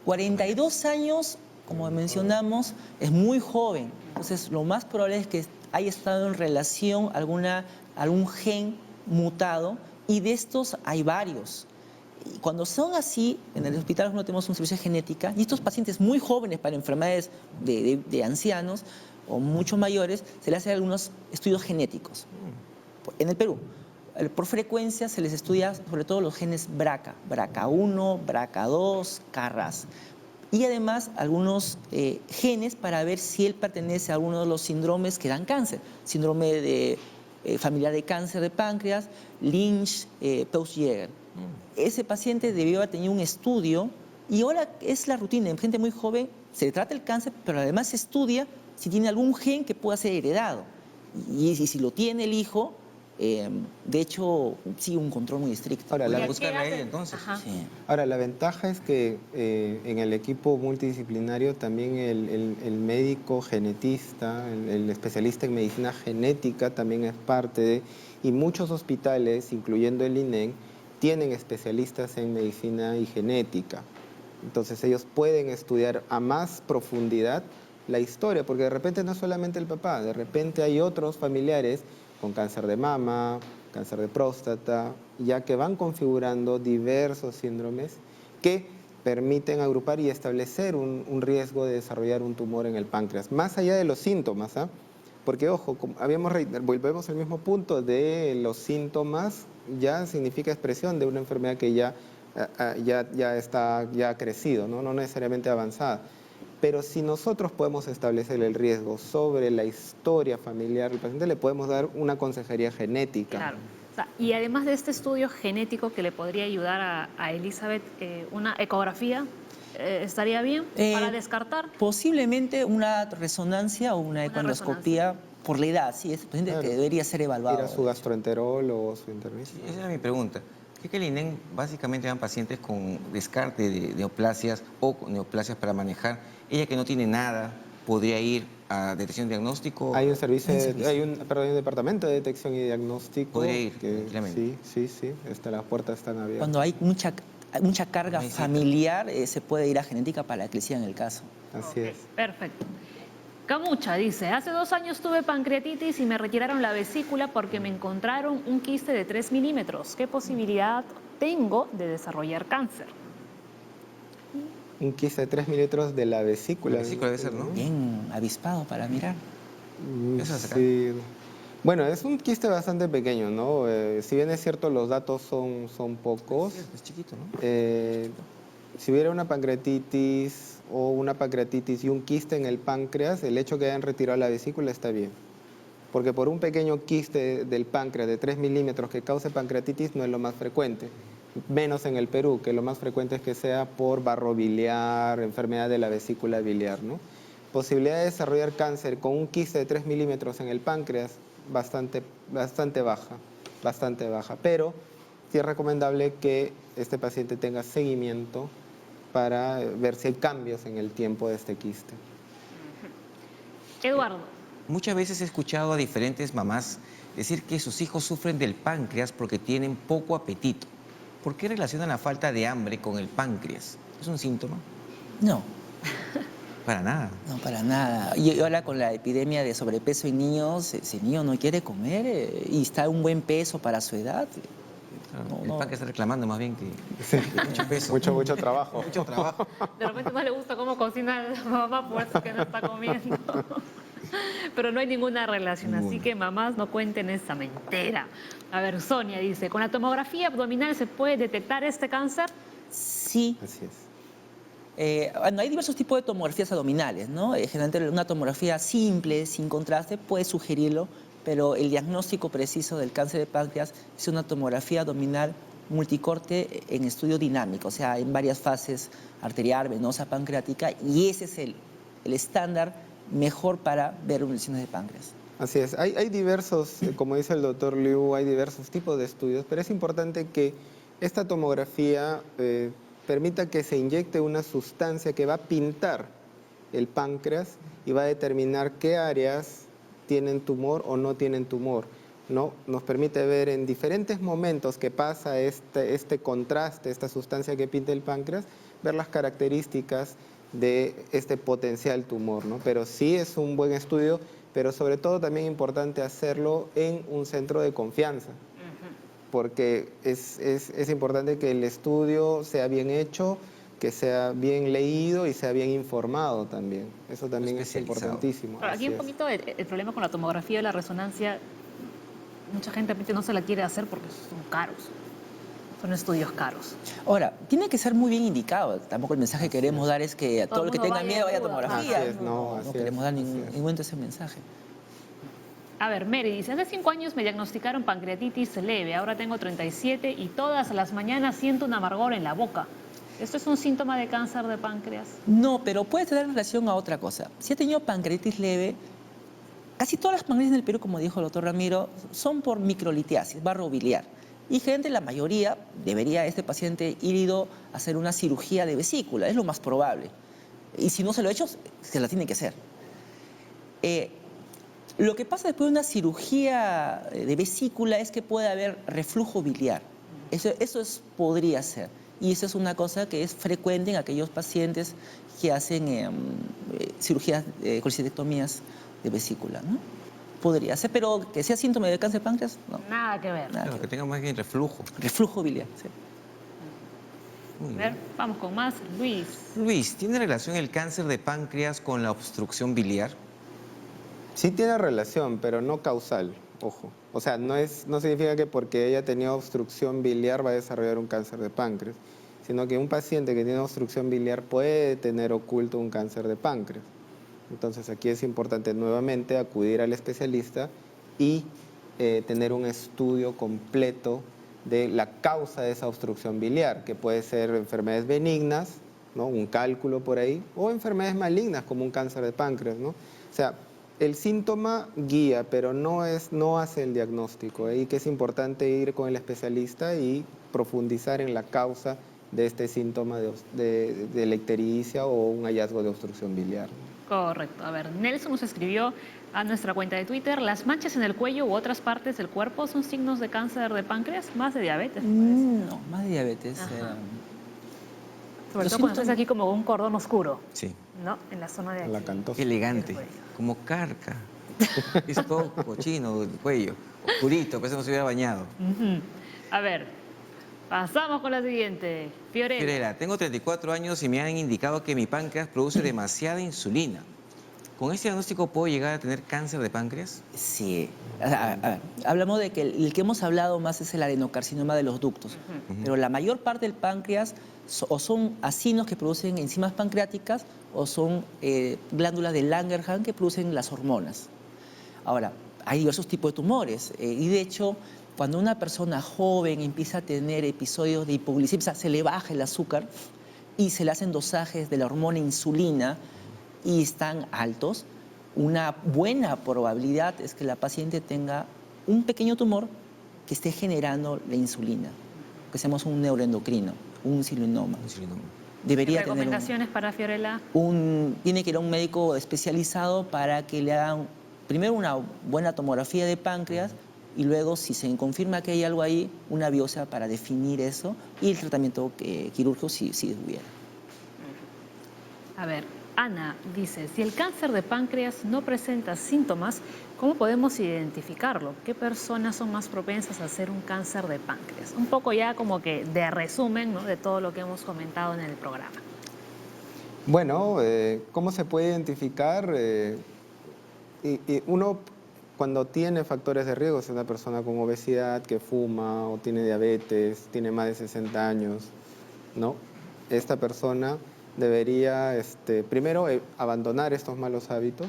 42 años, como mencionamos, es muy joven. Entonces, lo más probable es que haya estado en relación a algún gen mutado, y de estos hay varios. Y cuando son así, en el hospital no tenemos un servicio de genética, y estos pacientes muy jóvenes para enfermedades de ancianos o mucho mayores, se les hacen algunos estudios genéticos. En el Perú, por frecuencia se les estudia sobre todo los genes BRCA, BRCA1, BRCA2, KRAS. Y además algunos genes para ver si él pertenece a alguno de los síndromes que dan cáncer. Síndrome de familiar de cáncer de páncreas, Lynch, Peutz-Jeghers. Ese paciente debió haber tenido un estudio, y ahora es la rutina. En gente muy joven se le trata el cáncer, pero además se estudia si tiene algún gen que pueda ser heredado. Y si lo tiene el hijo, de hecho, sí, un control muy estricto. Ahora, ¿Y la, a qué buscarle a ella, hacen? entonces. Ajá. Sí. Ahora, la ventaja es que en el equipo multidisciplinario también el médico genetista, el especialista en medicina genética también es parte de, y muchos hospitales, incluyendo el INEM, tienen especialistas en medicina y genética. Entonces ellos pueden estudiar a más profundidad la historia, porque de repente no es solamente el papá, de repente hay otros familiares con cáncer de mama, cáncer de próstata, ya que van configurando diversos síndromes que permiten agrupar y establecer un riesgo de desarrollar un tumor en el páncreas, más allá de los síntomas, ¿ah? Porque, ojo, volvemos al mismo punto de los síntomas, ya significa expresión de una enfermedad que ya ha crecido, ¿no? No necesariamente avanzada. Pero si nosotros podemos establecer el riesgo sobre la historia familiar del paciente, le podemos dar una consejería genética. Claro. O sea, y además de este estudio genético que le podría ayudar a Elizabeth, una ecografía estaría bien para descartar. Posiblemente una resonancia o una colonoscopia por la edad. Sí, es paciente Claro. que debería ser evaluado. Ir a su gastroenterólogo, su internista. Esa era mi pregunta. ¿Qué que el INEM básicamente dan pacientes con descarte de neoplasias o con neoplasias para manejar? Ella que no tiene nada, ¿podría ir a detección diagnóstico? Hay un servicio, hay un departamento de detección y diagnóstico. Podría ir, tranquilamente. Sí, las puertas están abiertas. Cuando hay mucha carga Necesita. familiar, se puede ir a genética para que le sigan el caso. Así Ok, es. perfecto. Camucha dice, hace 2 años tuve pancreatitis y me retiraron la vesícula porque me encontraron un quiste de 3 milímetros. ¿Qué posibilidad tengo de desarrollar cáncer? Un quiste de 3 milímetros de la vesícula. La vesícula debe ser, ¿no? Bien avispado para mirar. Eso es acá. Sí. Bueno, es un quiste bastante pequeño, ¿no? Si bien es cierto, los datos son pocos. Es chiquito, ¿no? Si hubiera una pancreatitis o una pancreatitis y un quiste en el páncreas, el hecho que hayan retirado la vesícula está bien. Porque por un pequeño quiste del páncreas de 3 milímetros que cause pancreatitis no es lo más frecuente. Menos en el Perú, que lo más frecuente es que sea por barro biliar, enfermedad de la vesícula biliar, ¿no? Posibilidad de desarrollar cáncer con un quiste de 3 milímetros en el páncreas, bastante baja. Pero sí es recomendable que este paciente tenga seguimiento para ver si hay cambios en el tiempo de este quiste. Eduardo. Muchas veces he escuchado a diferentes mamás decir que sus hijos sufren del páncreas porque tienen poco apetito. ¿por qué relacionan la falta de hambre con el páncreas? ¿Es un síntoma? No, Para nada. no para nada. Y ahora con la epidemia de sobrepeso en niños, ese niño no quiere comer y está a un buen peso para su edad. Claro, No, el no. páncreas está reclamando más bien que mucho peso. Mucho trabajo. Mucho trabajo. De repente no le gusta cómo cocina la mamá, por eso es que no está comiendo. Pero no hay ninguna relación, así Ninguna. que mamás no cuenten esa mentira. A ver, Sonia dice, ¿con la tomografía abdominal se puede detectar este cáncer? Sí. Así es. Bueno, hay diversos tipos de tomografías abdominales, ¿no? Generalmente una tomografía simple, sin contraste, puede sugerirlo, pero el diagnóstico preciso del cáncer de páncreas es una tomografía abdominal multicorte en estudio dinámico, o sea, en varias fases, arterial, venosa, pancreática, y ese es el estándar mejor para ver lesiones de páncreas. Así es. Hay diversos, como dice el doctor Liu, hay diversos tipos de estudios, pero es importante que esta tomografía permita que se inyecte una sustancia que va a pintar el páncreas y va a determinar qué áreas tienen tumor o no tienen tumor, ¿no? Nos permite ver en diferentes momentos que pasa este contraste, esta sustancia que pinta el páncreas, ver las características de este potencial tumor, ¿no? Pero sí es un buen estudio, pero sobre todo también es importante hacerlo en un centro de confianza, porque es importante que el estudio sea bien hecho, que sea bien leído y sea bien informado también. Eso también es Especializado. importantísimo. Pero aquí así un es. poquito el problema con la tomografía y la resonancia, mucha gente realmente no se la quiere hacer porque son caros, son estudios caros. Ahora, tiene que ser muy bien indicado. Tampoco el mensaje que queremos dar es que a Todo todo el que mundo tenga vaya miedo vaya a duda. tomografía. Así es, no, así no es, queremos dar así ningún es. ningún ese mensaje. A ver, Mary dice, hace 5 años me diagnosticaron pancreatitis leve, ahora tengo 37 y todas las mañanas siento un amargor en la boca. ¿Esto es un síntoma de cáncer de páncreas? No, pero puede tener relación a otra cosa. Si ha tenido pancreatitis leve, casi todas las pancreatitis en el Perú, como dijo el doctor Ramiro, son por microlitiasis, barro biliar. Y gente, la mayoría, debería este paciente ir ido a hacer una cirugía de vesícula, es lo más probable. Y si no se lo ha hecho, se la tiene que hacer. Lo que pasa después de una cirugía de vesícula es que puede haber reflujo biliar. Eso podría ser. Y eso es una cosa que es frecuente en aquellos pacientes que hacen cirugías, colecistectomías de vesícula, ¿no? Podría ser, pero que sea síntoma de cáncer de páncreas, no. Nada que ver. Nada Claro, que que tenga más bien reflujo. ver. Reflujo biliar, sí. Muy A ver, bien. vamos con más. Luis. Luis, ¿tiene relación el cáncer de páncreas con la obstrucción biliar? Sí tiene relación, pero no causal, ojo. O sea, no significa que porque ella tenía obstrucción biliar va a desarrollar un cáncer de páncreas, sino que un paciente que tiene obstrucción biliar puede tener oculto un cáncer de páncreas. Entonces aquí es importante nuevamente acudir al especialista y tener un estudio completo de la causa de esa obstrucción biliar, que puede ser enfermedades benignas, ¿no? Un cálculo por ahí, o enfermedades malignas como un cáncer de páncreas, ¿no? O sea, el síntoma guía, pero no hace el diagnóstico, y que es importante ir con el especialista y profundizar en la causa de este síntoma de la ictericia o un hallazgo de obstrucción biliar. Correcto. A ver, Nelson nos escribió a nuestra cuenta de Twitter, ¿las manchas en el cuello u otras partes del cuerpo son signos de cáncer de páncreas? Más de diabetes, parece. No, más de diabetes. Ajá. Los Sobre todo cuando síntomas- estás aquí como un cordón oscuro, Sí. ¿no? En la zona de aquí. La cantosa. Qué elegante, El cuello. como carca. Es todo cochino el cuello, oscurito, parece que no se hubiera bañado. Ujú. A ver, pasamos con la siguiente. Fiorella. Fiorella, tengo 34 años y me han indicado que mi páncreas produce demasiada insulina. ¿Con este diagnóstico puedo llegar a tener cáncer de páncreas? Sí. A ver, hablamos de que el que hemos hablado más es el adenocarcinoma de los ductos, pero la mayor parte del páncreas o son acinos que producen enzimas pancreáticas o son glándulas de Langerhans que producen las hormonas. Ahora, hay diversos tipos de tumores y de hecho, cuando una persona joven empieza a tener episodios de hipoglicemia, o sea, se le baja el azúcar y se le hacen dosajes de la hormona insulina y están altos, una buena probabilidad es que la paciente tenga un pequeño tumor que esté generando la insulina, que se llama un neuroendocrino, un insulinoma. Insulinoma. Debería tener ¿Recomendaciones para Fiorella? tiene que ir a un médico especializado para que le hagan primero una buena tomografía de páncreas y luego, si se confirma que hay algo ahí, una biopsia para definir eso y el tratamiento quirúrgico si hubiera. A ver, Ana dice, si el cáncer de páncreas no presenta síntomas, ¿cómo podemos identificarlo? ¿Qué personas son más propensas a hacer un cáncer de páncreas? Un poco ya como que de resumen, ¿no?, de todo lo que hemos comentado en el programa. Bueno, ¿cómo se puede identificar? Uno, cuando tiene factores de riesgo, es una persona con obesidad, que fuma o tiene diabetes, tiene más de 60 años, ¿no? Esta persona debería primero abandonar estos malos hábitos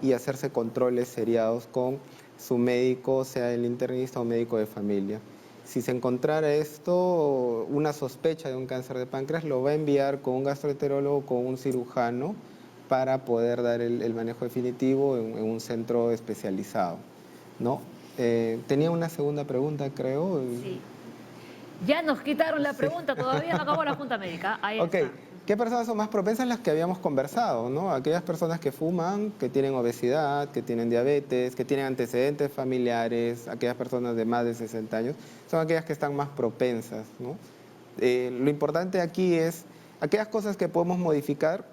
y hacerse controles seriados con su médico, sea el internista o médico de familia. Si se encontrara esto, una sospecha de un cáncer de páncreas, lo va a enviar con un gastroenterólogo, con un cirujano, para poder dar el manejo definitivo en un centro especializado, ¿no? Tenía una segunda pregunta, creo. Sí. Ya nos quitaron la pregunta, todavía no acabó la junta médica. Ahí Ok, está. ¿qué personas son más propensas? Las que habíamos conversado, ¿no? Aquellas personas que fuman, que tienen obesidad, que tienen diabetes, que tienen antecedentes familiares, aquellas personas de más de 60 años, son aquellas que están más propensas, ¿no? Lo importante aquí es aquellas cosas que podemos modificar,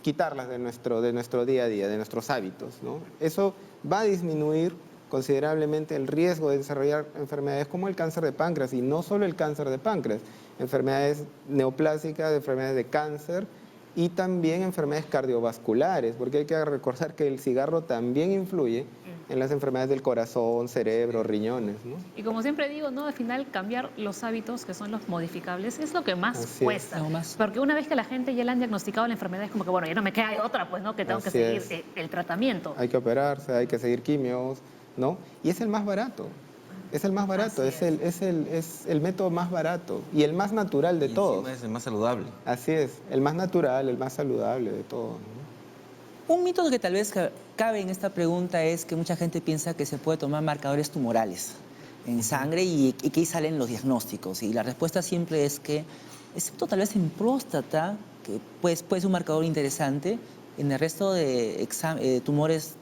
quitarlas de nuestro día a día, de nuestros hábitos, ¿no? Eso va a disminuir considerablemente el riesgo de desarrollar enfermedades como el cáncer de páncreas, y no solo el cáncer de páncreas, enfermedades neoplásicas, enfermedades de cáncer y también enfermedades cardiovasculares, porque hay que recordar que el cigarro también influye en las enfermedades del corazón, cerebro, riñones, ¿no? Y como siempre digo, ¿no?, al final cambiar los hábitos, que son los modificables, es lo que más Así es. cuesta. Lo más. Porque una vez que la gente ya le han diagnosticado la enfermedad, es como que, bueno, ya no me queda otra, pues, ¿no?, que tengo que Así seguir es. el tratamiento. Hay que operarse, hay que seguir quimios, ¿no? Y es el más barato. Es el más barato, Así es el método más barato y el más natural de Y todos. encima es el más saludable. Así es, el más natural, el más saludable de todos, ¿no? Un mito que tal vez cabe en esta pregunta es que mucha gente piensa que se puede tomar marcadores tumorales en sangre y que ahí salen los diagnósticos. Y la respuesta siempre es que, excepto tal vez en próstata, que puede ser un marcador interesante, en el resto de tumores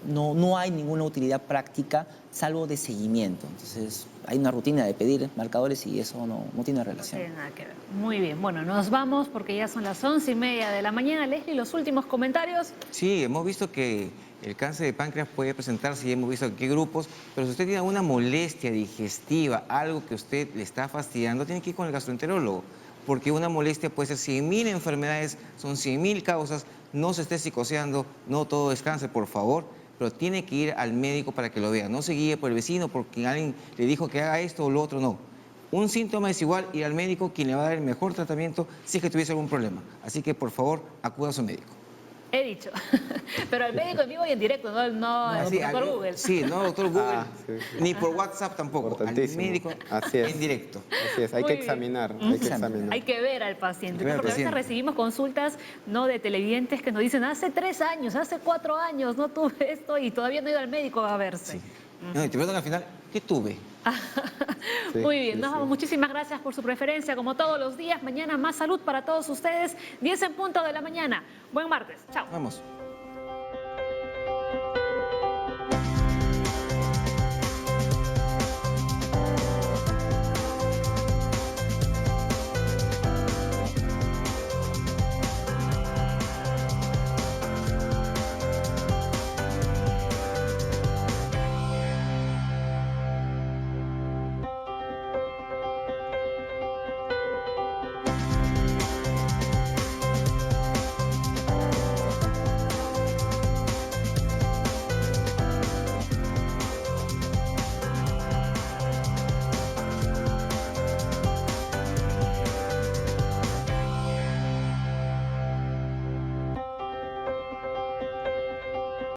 no hay ninguna utilidad práctica salvo de seguimiento. Entonces hay una rutina de pedir marcadores y eso no tiene No relación. tiene nada que ver. Muy bien, bueno, nos vamos porque ya son las 11:30 de la mañana. Leslie, los últimos comentarios. Sí, hemos visto que el cáncer de páncreas puede presentarse y hemos visto en qué grupos, pero si usted tiene alguna molestia digestiva, algo que usted le está fastidiando, tiene que ir con el gastroenterólogo, porque una molestia puede ser 100.000 enfermedades, son 100.000 causas, no se esté psicoseando, no todo es cáncer, por favor, pero tiene que ir al médico para que lo vea, no se guíe por el vecino, porque alguien le dijo que haga esto o lo otro, no. Un síntoma es igual ir al médico, quien le va a dar el mejor tratamiento si es que tuviese algún problema. Así que, por favor, acuda a su médico. He dicho. Pero el médico en vivo y en directo, no el Sí, doctor Google. Sí, no, doctor Google, Sí, sí. ni por WhatsApp tampoco, al Importantísimo. médico Así es. en directo. Así es, hay Muy que bien. examinar, hay que examinar. Hay que ver al paciente, Hay que ver al porque a veces paciente. recibimos consultas, ¿no?, de televidentes que nos dicen, hace 3 años, hace 4 años no tuve esto y todavía no he ido al médico a verse. No, y te preguntan al final, ¿qué tuve? Sí, Muy bien, sí, nos sí. vamos. Muchísimas gracias por su preferencia, como todos los días. Mañana más salud para todos ustedes, 10 en punto de la mañana. Buen martes. Chao. Vamos.